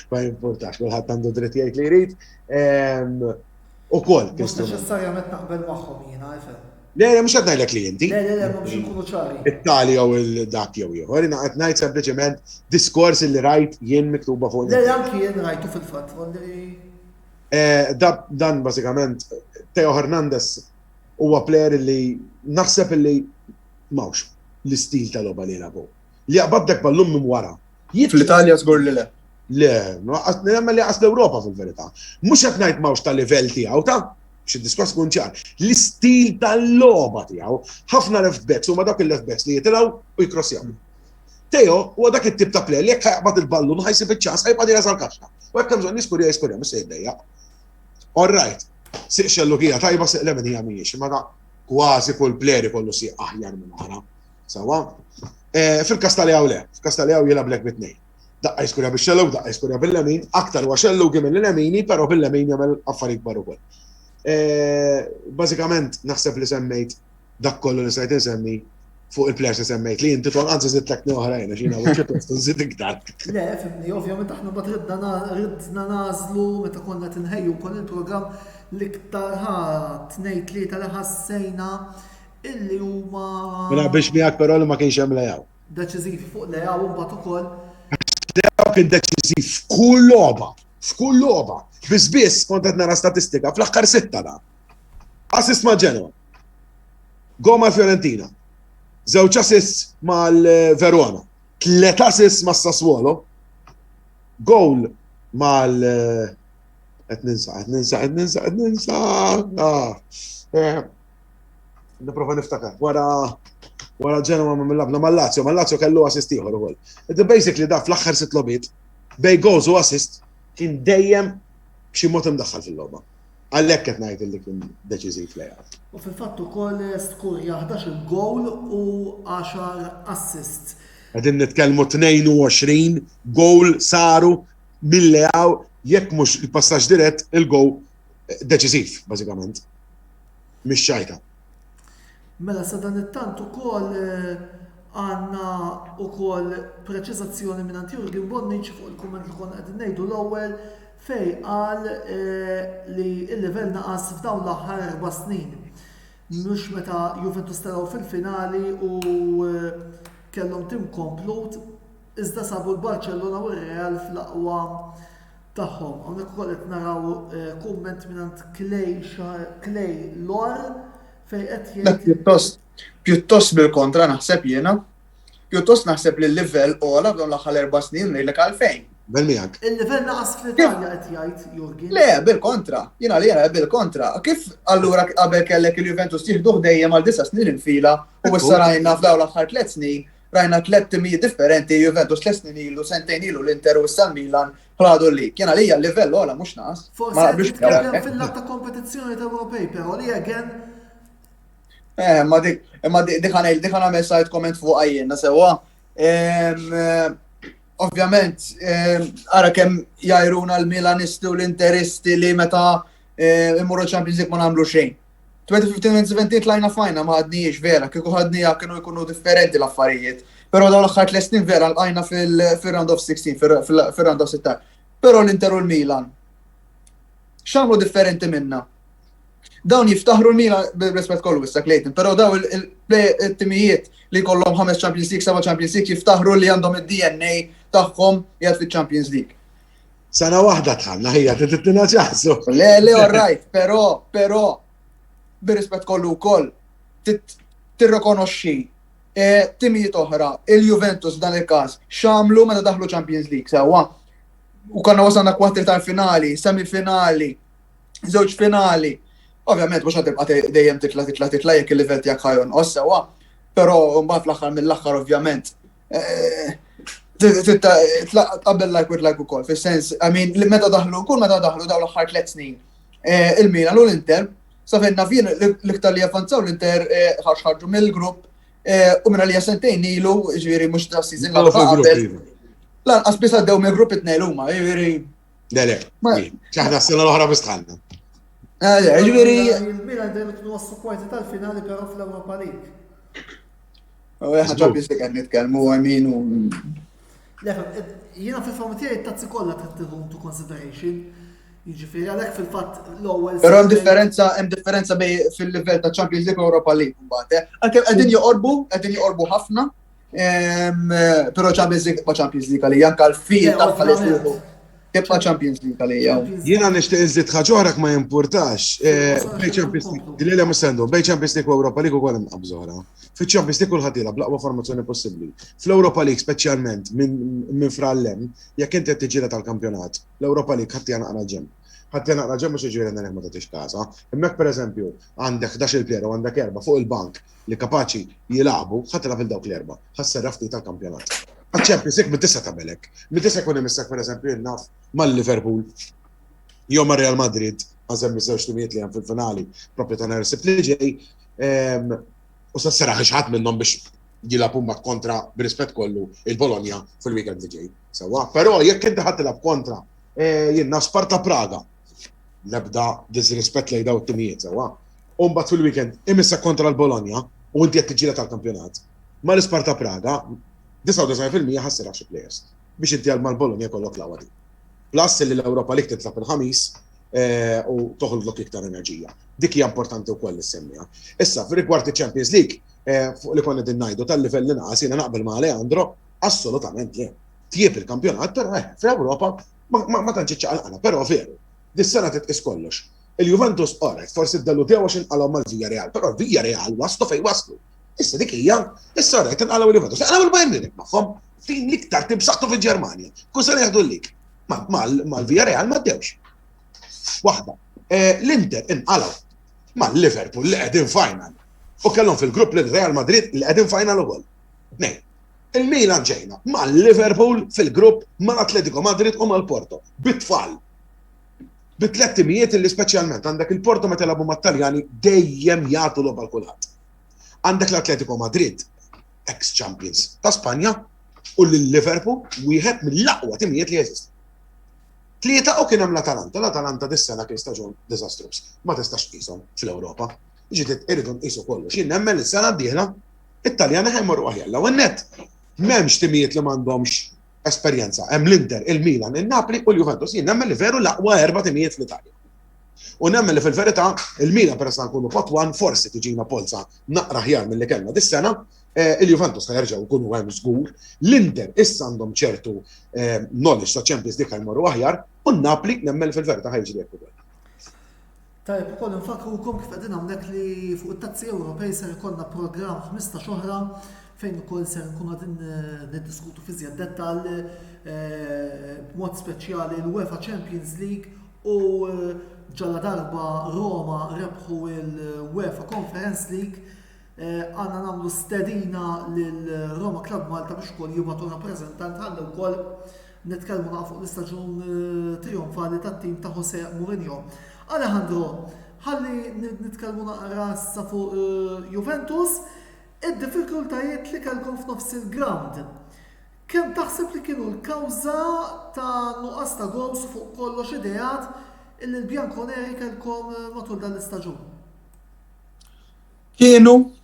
Ma jimpurtax, kulħadd għandu dritt jgħid li jrid. Ukoll Mhux neċessarjament naqbel magħhom jiena għalfejn. Le, mhux qed ngħidlek li inti. Le, ma biex nkunu ċari. It-tali jew il-dak jew ieħor, jiena qed ngħid sempliċement diskors li rajt jien miktuba fuq. Le, anki jien rajtu fil-fatt, għandi. Dan bażikament Teo Hernandez huwa plejer li naħseb li mawx l-istil tal-logħba li jilagħbu. Li jaqbaddek ballum minn wara. Fl-Italja żgur li le. Le, nemmen li qas l-Ewropa fil-verità. Mhux qed ngħid mawx tal-livell tiegħu ta' xid-diskors kun ċar. L-istil tal-logħba tiegħu ħafna left backs huma dawk il-left backs li jitilgħu u jikrossjaw. Teo huwa dak it-tip ta' plejer li jekk ħajqbad il-ballun ħajsib iċ-ċans ħajbad jasal kaxxa. U hekk hemm bżonn jiskurja mhux se jiddejjaq. All right. Siq xellugija tajba siq lemon hija mhijiex, imma da kważi kull plejer ikollu siq aħjar minn oħra. Sawa? Fil-Kastaljaw le, fil-Kastaljaw jilablek bit-tnejn. Daqqa jiskurja bil-xellug, daqqa jiskurja bil-lemin, aktar wa xellugi mill-lemini, però bil-lemin jagħmel affarijiet kbar ukoll. Bażikament naħseb li semmejt dak kollu li sajt insemmi fuq il-plejers li semmejt li inti tol anzi żidt lek oħrajn għax jiena wiċċet nżid iktar. Le, fimni, ovvjament aħna bad ridna nażlu meta konna tinħejju wkoll il-programm l-iktar ħadd ngħid tlieta li ħassejna illi huma. Mela biex miegħek però li ma kienx hemm lejaw. Deċiżivi fuq lejaw u mbagħad ukoll. Lejaw kien deċiżiv f'kull logħba. Biss kont qed nara statistika fl-aħħar sitta da. Assist ma' Genoa. Go ma' Fiorentina. Żewġ assist mal-Verona. 3 assist ma' Sassuolo. Goal mal qed ninsa. Nipprova niftakar. Wara Genoa ma millabna mal-Lazio kellu assist ieħor ukoll. Basically da fl-aħħar 6 logħbiet bej goals u assist kien dejjem b'xi mod imdaħħal fil-logħba. Għalhekk qed ngħid li kien deċiżiv lejha. U fil-fatt ukoll skurja 11 goal u 10 assist. Qegħdin nitkellmu 22 goal saru mill-lejaw jekk mhux il-passaġġ dirett il-goal deċiżiv bażikament. Mhix xajta. Mela sa dan it-tant ukoll għandna ukoll preċiżazzjoni minn Jurgen Bonnic fuq il-kumment li konna qegħdin ngħidu l-ewwel fej qal li l-livell naqas f'dawn l-aħħar 4 snin. Mhux meta Juventus taraw fil-finali u kellhom tim komplut, iżda sabu l-Barcellona u r-Real fl-aqwa tagħhom. Hawnhekk ukoll qed naraw kumment minn Clay Lor fej qed jgħid. Pjuttost bil-kontra naħseb jiena. Pjuttost naħseb li l-livell ola f'dawn l-aħħar 4 snin ngħidlek għalfejn. Miegħek. Il-livell naqas fl-Italja qed jgħid Jurgen. Le, bil-kontra. Jiena li jara bil-kontra. Kif allura qabel kellek il-Juventus jieħduh dejjem għal 9 snin il-fila u issa rajna f'dawn l-aħħar 3 snin rajna 3 timijiet differenti, Juventus 3 snin ilu, sentejn ilu l-Inter u s-Milan ħladu li. Jiena li l-livell ola mhux naqas. Forsi qed nitkellem fil-lat ta' kompetizzjoni Ewropej, però li again. Ma dik għamel sajt komment fuq għajjen, sewa. Ovvjament, ara kemm jajruna l-Milanisti u l-Interisti li meta immurru Champions League ma nagħmlu xejn. 2015-2017 tlajna fajna ma ħadniex vera, kieku ħadnija kienu jkunu differenti l-affarijiet. Però dawn l-aħħar 3 snin vera l-qajna fil-round of 16, fil-round of 16. Però l-Inter u l-Milan. X'għamlu differenti minna? Dawn jiftaħru l-Milan bil-rispett kollu issa Clayton, però daw il-timijiet li kollhom 5 Champions League, 7 Champions League jiftaħru li għandhom id-DNA tagħhom jgħid fil-Champions League. Sana waħda tħallna ħija tittina ċassu. Le, all right, però birispett kollu wkoll tirrikonoxxi timijiet oħra, il-Juventus dan il-każ, x'għamlu meta daħlu Champions League sewwa. U konna wasalna kwarti tal-finali, semifinali, żewġ finali. Ovvjament mhux ħatibqa' dejjem titla' jekk il-livell tiegħek ħajonqos sewwa, però mbagħad fl-aħħar mill-aħħar ovvjament tqabbel like with like ukoll, fis-sens, meta daħlu dawn l-aħħar 3 snin. Il-Milan u l-Inter, safenna fien l-iktar li avvanzaw l-Inter ħarġu mill-grupp u minna li jasentejn ilu, ġviri mux ta' season la' qabel. Lanqas biss għaddew mill-grupp it-tnejn huma, ġviri. Le, xaħna s-sena l-oħra bistħanna. Ġviri. Il-Milan dejjem kienu wassu kwarti tal-finali però fl-Europa League. Ħaġa biss qed nitkellmu għamin u. Jiena fil-forma tiegħi t-tazzi kollha trid tieħu into consideration. Jiġifieri għalhekk fil-fatt l-ewwel. Però hemm differenza bej fil-livell ta' Champions League u Europa League mbagħad. Għalkemm qegħdin joqorbu ħafna, però Champions League tibqa' Champions League għalija anke l-fil tagħha li tieħu tibqa' Champions League għalija. Jiena nixtieq iżid ħaġa oħra ma jimpurtax. Bej Champions League, dililha musendu, bej Champions League u Europa League ukoll hemm qabżora. Fiċ-Champions League kulħadd jilgħab bl-aqwa formazzjoni possibbli. Fl-Europa League speċjalment minn frallem, jekk inti qed tiġġieled tal-kampjonat, l-Europa League ħadd jagħna ġemm. ħadd jagħna ġemm mhux jiġifieri għandek ma tagħtix każa. Hemmhekk pereżempju għandek 11 plejer u għandek 4 fuq il-bank li kapaċi jilagħbu, ħadd tilgħab il-dawk l-4, ħasserraf ftit tal-kampjonat. Għaċ-Champions League mit-tisa tagħmelek. Mit-tisa jkun imissek pereżempju innaf mal-Liverpool jew mar-Real Madrid, għażem iż-żewġ timijiet li hemm fil-finali proprju ta' nhar is-sibt li ġej, u sa seraħ ħadd minnhom biex jilagħbu mak kontra b'rispett kollu il-Bologna fil-weekend li ġej. Sewwa, però jekk inti ħadd tilgħab kontra jiena Sparta Praga, l-ebda disrispett lejn dawn it-timijiet sewwa. U mbagħad fil-weekend imissek kontra l-Bologna u inti qed tiġġieled tal-kampjonat. Ma l-Sparta Praga 99% ħassir xi plejers biex inti għal mal-Bologna jkollok l-ewwel. Plus li l-Ewropa League titlaq il-ħamis u toħolok iktar enerġija. Dik hija importanti wkoll issemmija. Issa fir-rigward iċ-Champions League fuq li konna din ngħidu tal-livell li naqas jiena naqbel ma' Leandro assolutament le. Tjieb il-kampjonat però fl-Ewropa ma tantx iċċaqalqana, però veru. Dis-sena titqis kollox. Il-Juventus orret forsi d-dallu tiegħu għax inqalgħu mal-Villarreal, però Villarreal waslu fejn waslu. Issa dik hija, issa orret inqalgħu il-Juventus. Inqalgħu il-Bayern Munich magħhom fin l-iktar tibsaħħtu fil-Ġermanja. Kun se jaħdu l-lig? Mal-Villarreal m'għaddewx. Waħda. L-Inter inqalgħu mal-Liverpool li qegħdin final. U kellhom fil-grupp l-Real Madrid li qegħdin final ukoll. Nej. Il-Milan ġejna mal-Liverpool fil-grupp mal-Atletico Madrid u mal-Porto. Bit-tfal. Bit-tlet timijiet li speċjalment għandek il-Porto meta jilagħbu mat-Taljani dejjem jagħtu logħba l kulħadd. Għandek l-Atletico Madrid, ex-champions ta' Spanja, u l-Liverpool wieħed mill-aqwa timijiet li jeżisti. Tlieta u kien hemm l-Atalanta. L-Atalanta dis-sena kien staġun diżastruż. Ma tistax qishom fl-Ewropa. Jiġifieri irridu nqisu kollox. Jien nemmen is-sena d-dieħla it-Taljani ħajmorru aħjar. L-ewwel nett m'hemmx timijiet li m'għandhomx esperjenza. Hemm l-Inter, il-Milan, il-Napoli u l-Juventus. Jien nemmen li veru l-aqwa 4 timijiet fl-Italja. U nemmen li fil-verità il-Milan peress nkunu pot 1 forsi tiġina polza naqra ħjar milli kellna dis-sena, il-Juventus ħajerġgħu jkunu hemm żgur, l-Inter issa għandhom ċertu knowledge ta' Champions League ħajmorru aħjar u n-Napoli nemmen li fil-verità ħajġri jekk ukoll. Tajb, ukoll infakrukom kif qegħdin hawnhekk li fuq it-tazzi Ewropej ser ikollna programm 15 oħra fejn ukoll ser nkunu qegħdin niddiskutu fi żjed dettall b'mod speċjali l-UEFA Champions League u ġalla darba Roma rebħu il-UEFA Conference League għandna nagħmlu stedina lil Roma Club Malta biex ukoll jibgħatu rappreżentant ħalli wkoll nitkellmu fuq l-istaġun trionfali tat-tim ta' Jose Mourinho. Alejandro, ħalli nitkellmu naqra issa fuq Juventus, id-diffikultajiet li kellkom f'nofs il-ground. Kemm taħseb li kienu l-kawża ta' nuqqas ta' gols fuq kollox idejat illi l-Bianconeri kellkom matul dan l-istaġun? Kienu,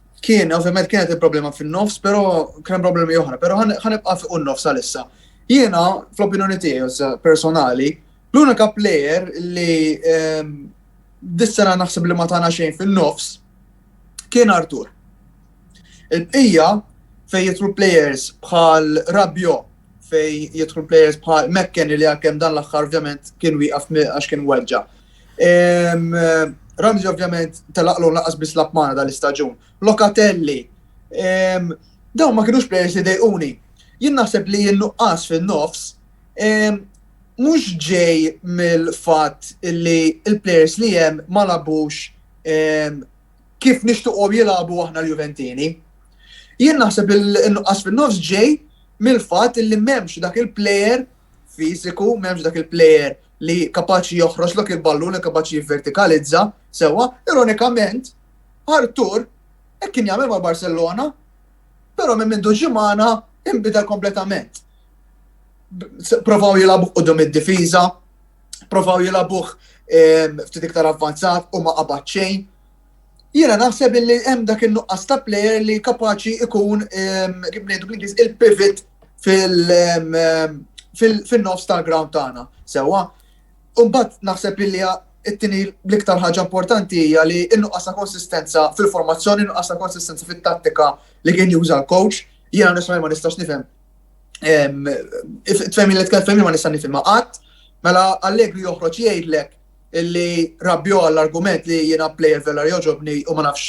ovvjament kienet il-problema fin-nofs, però kien problemi oħra, però ħanibqa' fuq in-nofs għalissa. Jiena, fl-opinjoni tiegħi personali, l-unika player li dis-sena naħseb li ma tagħna xejn fin-nofs kien Artur. Il-bqija fej jidħlu players bħal Rabiot, fej jidħlu players bħal McKennie li għalkemm dan l-aħħar ovvjament kien wieqaf għax kien weġġa. Ramsey ovvjament telaqlu laqas biss labmana dal-istaġun. Locatelli, dawn ma kienux players li dejquni. Jien naħseb li jinnuqqas fin-nofs mhux ġej mill-fatt li l-players li hemm ma labux kif nixtuqhom jilagħbu aħna l-Juventini. Jien naħseb il-nuqqas fin-nofs ġej mill-fatt li m'hemmx dak il-plejer fiżiku, m'hemmx dak il-plejer li kapaċi joħroġlok il-ballun, li kapaċi jivvertikalizza sewa, ironikament, Artur kien jagħmel ma' Barcellona, però minn mindu ġimgħana inbidel kompletament. Provaw jilabuh qudiem id-difiża, provaw jilabuh ftit iktar avvanzat u ma qabad xejn. Jiena naħseb li hemm dak in-nuqqas ta' plejer li kapaċi ikun kif ngħidu bl-Ingliż il-pivot fil-nofs tal-ground tagħna. Sewwa, u mbagħad naħseb li it-tieni l-iktar ħaġa importanti hija li n-nuqqas ta' konsistenza fil-formazzjoni, nuqqas ta' konsistenza fit-tattika li kien juża l-coach. Jiena nisma' ma nistax nifhem. Tfehmi li tkellem ma nista' nifhem qatt, mela Allegri joħroġ jgħidlek illi Rabiot għall-argument li jiena plejer vera joġobni u ma nafx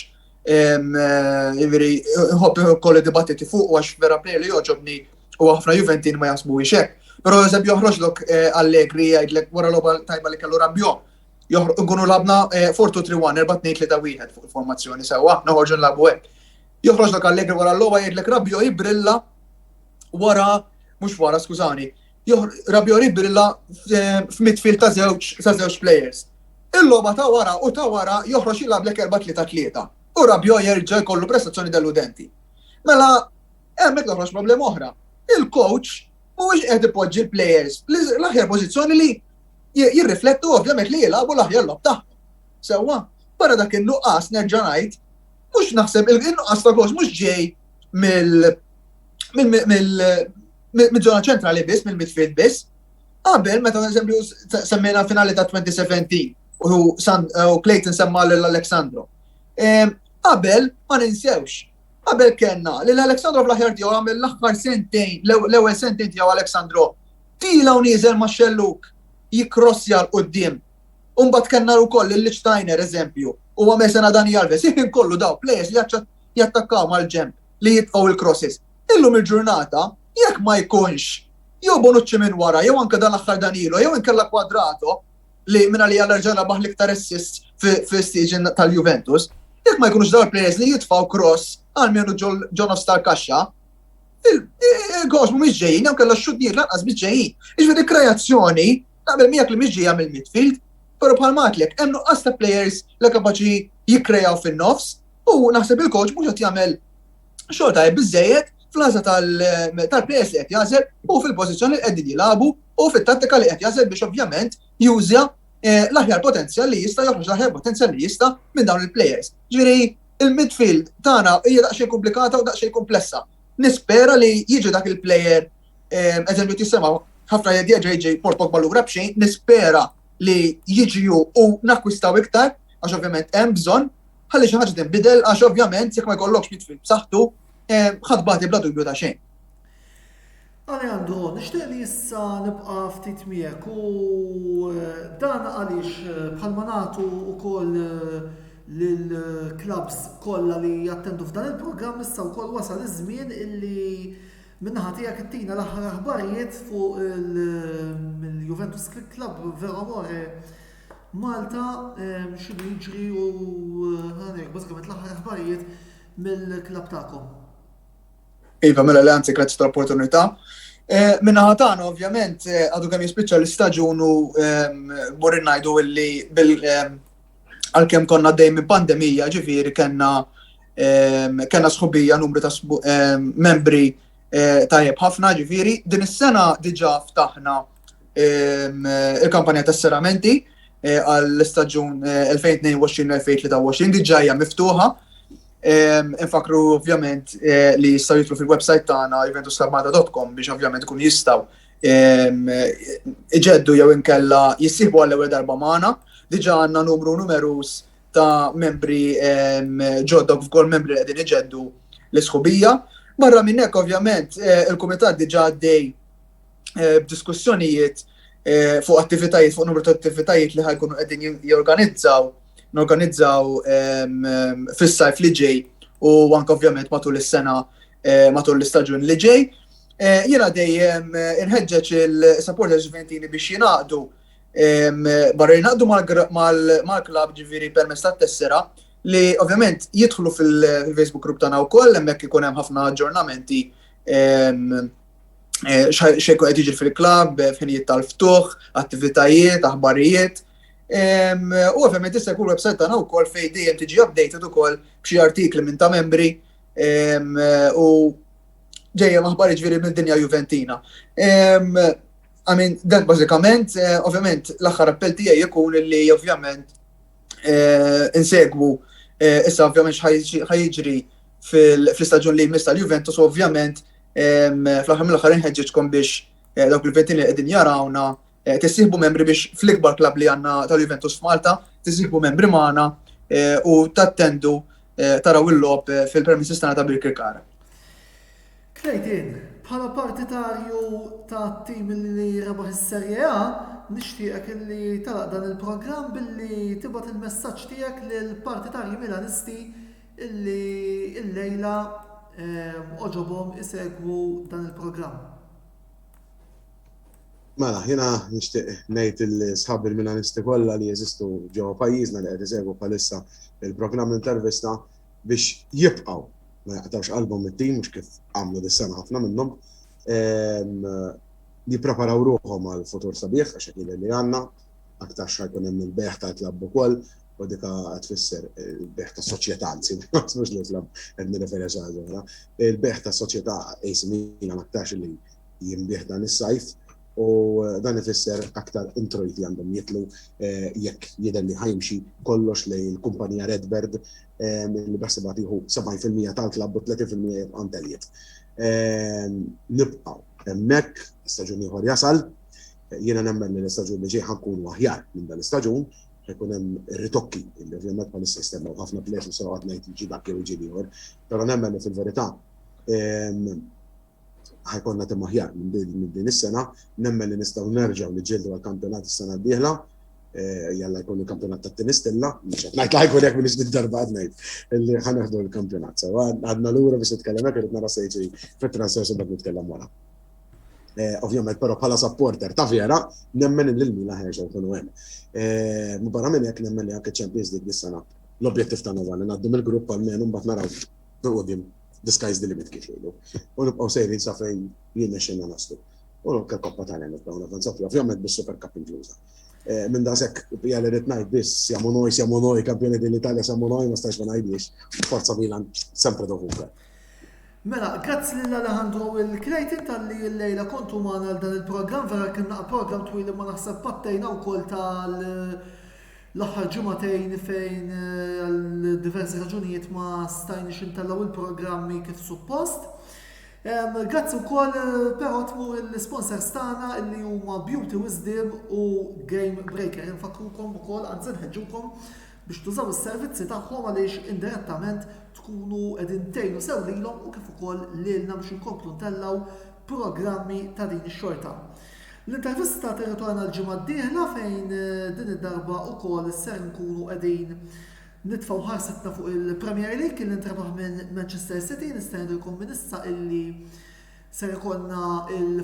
jiġri nħobb kolli dibattiti fuq għax vera plejer li joġobni u ħafna Juventin ma jasbu hekk. Però eżempju joħroġlok Allegri jgħidlek wara logħba tajba li kellu Rabiot. Nkunu labna 4-2-3-1, 4-2-3-1 fuq il-formazzjoni sewwa, noħorġu nlagħbu hekk. Joħroġlok Allegri wara l-logħba jgħidlek Rabiot jibrilla skużani. Rabiot jibrilla f'midfield ta' żewġ players. Il-logħba ta' wara joħroġ jilablek 4-3-3. U Rabiot jerġa' jkollu prestazzjoni deludenti. Mela hemmhekk toħroġ problema oħra. Il-coach mhuwiex qed ipoġġi l-players l-aħjar pożizzjoni li jirriflettu ovvjament li jilagħbu l-aħjar lob tagħhom. Sewwa, barra dak in-nuqqas nerġa' ngħid, mhux naħseb il-nuqqas ta' coach mhux ġej mill-żona ċentrali biss, mill-midfield biss. Qabel meta eżempju semmejna finali ta' 2017 u Clayton semma l-Alexandro. Qabel ma ninsewx. Qabel kellna li l-Alexandro fl-aħjar tiegħu għamel l-aħħar sentejn, l-ewwel sentejn tiegħu Alexandro. Tila u nieżel ma' xelluk jikrossja l-qudiem. Mbagħad kellna wkoll il-Lichsteiner eżempju, u għamel sena Dani Alves, jien kollu daw players li jattakkaw mal-ġemp li jitfgħu il-crosses. Illum il-ġurnata jekk ma jkunx jew Bonucci minn wara, jew anke dan l-aħħar Danilo, jew inkella Quadrato li minna li għal-ġala baħ l-iktar assist fi-stage tal-Juventus, jekk ma jkunux dawn players li jitfgħu cross għal mienu ġonos tal-kaxxa, il-għox mhumiex ġejjin, jew kellha x-xutnier lanqas mhix ġejjin. Jiġifieri kreazzjoni naqbel miegħek li mhix ġejja mill-midfield, però bħal matlek hemm nuqqas ta' players li kapaċi jikkreaw fin-nofs u naħseb il-coach mhux qed jagħmel xogħol tajjeb biżżejjed fl-għażla tal-players li qed jażel u fil-pożizzjoni li qegħdin jilagħbu u fit-tattika li qed jażel biex ovvjament juża l-aħjar potenzjal li jista' joħroġ l-aħjar potenzjal li jista' minn dawn il-players. Ġifieri il-midfield tagħna hija daqsxejn komplikata u daqsxejn komplessa. Nispera li jiġi dak il-plejer eżempju tisema' ħafna JJ Port Pogba lura b'xejn, nispera li jiġiju u nakkwistaw iktar għax ovvjament hemm bżonn ħalli xi ħaġa tinbidel għax ovvjament jekk ma jkollokx midfield b'saħħtu ħadbati bla dubju ta' xejn. Alejandro, nixtieq li issa nibqa' ftit miegħek u dan għaliex bħalma nagħtu wkoll lill-clubs kollha li jattendu f'dan il-programm issa wkoll wasal iż-żmien illi minnaħa tiegħek ittina l-aħħar aħbarijiet fuq il-Juventus Club Veramore Malta x'inhu jiġri u bażikament l-aħħar aħbarijiet mill-klabb tagħkom. Iva, mela li għanzi grazzi tal-opportunità. Minnaħa tagħna ovvjament għadu kemm jispiċċa l-istaġun u morri ngħidu illi għalkemm konna dejjem minn pandemija, ġifieri kellna sħubija numru ta' membri tajjeb ħafna ġifieri. Din is-sena diġà ftaħna il-kampanja tas-seramenti għall-istaġun 2022-2023 diġà hija miftuħa. Infakru ovvjament li jistgħu jidħlu fil-website tagħna juventusclubmalta.com biex ovvjament ikun jistgħu iġeddu jew inkella jissieħbu għall-ewwel darba magħna. Diġà għandna numru numerus ta' membri ġodda wkoll membri li qegħdin iġeddu l-isħubija. Barra minn hekk ovvjament il-kumitat diġà għaddej b'diskussjonijiet fuq attivitajiet, fuq numru ta' attivitajiet li ħajkunu qegħdin jorganizzaw norganizzaw fis-sajf li ġej u anke ovvjament matul is-sena matul l-istaġun li ġej. Jiena dejjem inħeġġeġ il-supporters Juventini biex jingħaqdu barra jingħaqdu mal-klabb ġifieri permezz tat-tessera li ovvjament jidħlu fil-Facebook group tagħna wkoll hemmhekk ikun hemm ħafna aġġornamenti xejn qed jiġri fil-klabb, f'ħinijiet tal-ftuħ, attivitajiet, aħbarijiet. U ovvjament issa jkun website tagħna wkoll fejn dejjem tiġi updated ukoll b'xi artikli minn ta' membri u ġejja aħbar ġifieri mill-dinja Juventina. Dan bażikament, ovvjament l-aħħar appell tiegħi jkun li ovvjament insegwu issa ovvjament ħajjiġri fl-istaġun li jmiss tal-Juventus u ovvjament fl-aħħar mill-aħħar inħeġġeġkom biex dawk il-Juventini li qegħdin jarawna tissieħbu membri biex fl-ikbar klabb li għandna tal-Juventus f'Malta tissieħbu membri magħna u tattendu taraw il-logħob fil-premises tagħna ta' Birkirkara. Clayton, bħala partitarju ta' tim li rebaħ is-Serje A, nixtieqek illi talaq dan il-programm billi tibgħat il-messaġġ tiegħek lill-partitarji Milanisti illi llejla oġobhom isegwu dan il-programm. Mela, jiena nixtieq ngħid il-sħab il-Milanisti kollha li jeżistu ġewwa pajjiżna li qed isegwu bħalissa il-programm intervista biex jibqgħu ma jaqtawx qalbhom it-tim mhux kif għamlu dis-sena ħafna minnhom jippreparaw ruħhom għal futur sabiħ għax hekk li għandna aktar xajkun hemm il-beħ tal-klabb ukoll u dik qed tfisser il-beħ tas-soċjetà anzi mhux l-klabb qed nirreferi għal ħaġa. Il-beħ tas-soċjetà AC Milan aktarx li jinbieħ dan is-sajf u dan ifisser aktar introjti għandhom jitlu jekk jidher li ħajmxi kollox lejn il-kumpanija Redbird li beħsibha tieħu 70% tal-klabb u 30% jibqa' teljiet. Nibqgħu hemmhekk l-istaġun ieħor jasal, jiena nemmen li l-istaġun li ġej ħankunu aħjar minn dan l-istaġun, ħajkun hemm ritokki li ovvjament bħalissa jistennew ħafna plejers u sewqat ngħid jiġi dak jew jiġi ieħor, però nemmen li fil-verità ħajkonna tim aħjar minn din is-sena, nemmen li nistgħu nerġgħu niġġieldu għall-kampjonat is-sena d-dieħla, jalla jkun il-kampjonat tat-tenistilla, mhux qed ngħid ħajkun hekk minn darba qed ngħid illi ħaneħdu l-kampjonat. Sewa għadna lura biex nitkellem hekk irid nara se jiġri fit-transfers u dak nitkellem wara. Ovvjament però bħala supporter ta' vera nemmen li l-Milan ħerġgħu jkunu hemm. Barra minn hekk nemmen li anke Champions League dis-sena l-objettiv tagħna huwa li ngħaddu mill-grupp għalmenu mbagħad naraw qudiem the sky's the limit kif jgħidu. U nibqgħu sejrin sa fejn jien nexxinna naslu. U l-Koppa Taljan nibqgħu navanzaw ovvjament bis-Super Cup inkluża. Minn dasek jgħalli rrid ngħid biss siamo noi kampjoni dell-Italja siamo noi ma stax ma ngħidlix. Forza Milan sempre dovunque. Mela, grazzi lil Alejandro il-Clayton tal-li l-lejla kontu magħna għal dan il-programm vera kien programm twil ma naħseb pattejna wkoll l-aħħar ġimagħtejn fejn għal diversi raġunijiet ma stajniex intellaw il-programmi kif suppost. Grazzi wkoll però tmur il-sponsors tagħna li huma Beauty Wisdom u Game Breaker. Infakrukom ukoll anzi nħeġġukom biex tużaw is-servizzi tagħhom għaliex indirettament tkunu qegħdin tgħinu sew lilhom u kif ukoll lilna biex inkomplu ntellaw programmi ta' din ix-xorta. L-intervista tirritorna l-ġimgħa d-dieħla fejn din id-darba wkoll ser nkunu qegħdin nitfgħu ħarsetna fuq il-Premier League li ntrebaħ minn Manchester City, nista'jdilkom minn issa illi ser ikollna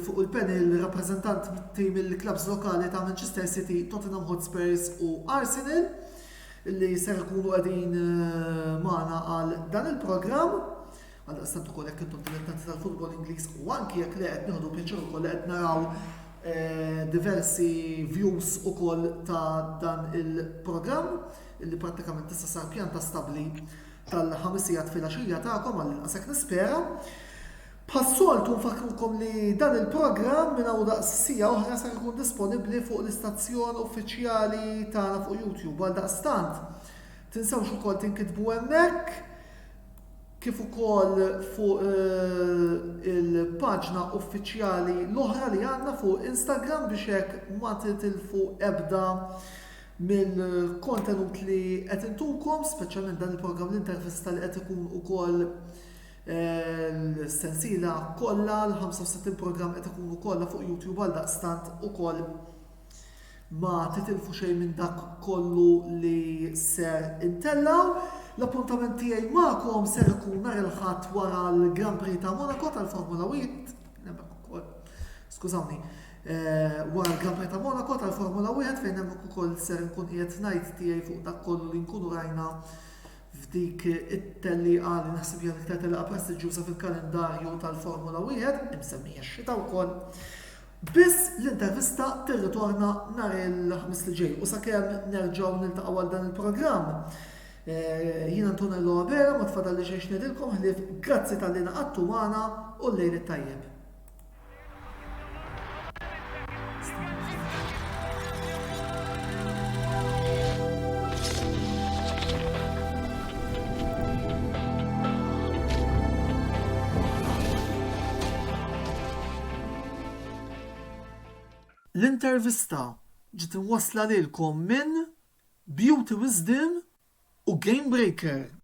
fuq il-panel rappreżentant tim il-klabs lokali ta' Manchester City, Tottenham Hotspurs u Arsenal illi ser ikunu qegħdin magħna għal dan il-programm. Għal istant ukoll jekk intom dilettanti tal-futbol Ingliż u anki jekk li qed nieħdu pjaċir ukoll qed naraw diversi views ukoll ta' dan il-programm illi prattikament tista' sar pjanta stabbli tal-ħamisijat fil-għaxija tagħkom għall-inqas hekk nispera. Bħas-soltu nfakrukom li dan il-programm minn hawn daqsija oħra se jkun disponibbli fuq l-istazzjon uffiċjali tagħna fuq YouTube għal daqstant. Tinsewx ukoll tinkitbu hemmhekk kif ukoll fuq il-paġna uffiċjali l-oħra li għandna fuq Instagram biex hekk ma titilfu ebda mill-kontenut li qed intukom, speċjalment dan il-programm l-intervista li qed ikun ukoll l-sensila kollha l-65 programm qed ikunu kollha fuq YouTube għal daqstant ukoll ma titilfu xejn minn dak kollu li ser intellaw. L-appuntament tiegħi magħkom ser ikun nhar il-ħadd wara l-Grand Prix ta' Monaco tal-Formula 1. Skużawni. Wara l-Grand Prix ta' Monaco tal-Formula 1 fejn hemmhekk ukoll ser nkun qiegħed ngħid tiegħi fuq dak kollu li nkunu rajna f'dik it-telliqa li naħseb hija l-iktar telliqa prestiġjuża fil-kalendarju tal-Formula 1, imsemmija x-xita wkoll. Biss l-intervista tirritorna nhar il-ħamis li ġej u sakemm nerġgħu niltaqgħu għal dan il-programm. Jien Antonello Abera ma tfadalli xejn ngħidilkom ħlief grazzi tal-li naqadtu magħna u l-lejl it-tajjeb. L-intervista ġiet inwassla lilkom minn Beauty Wisdom u Game Breaker.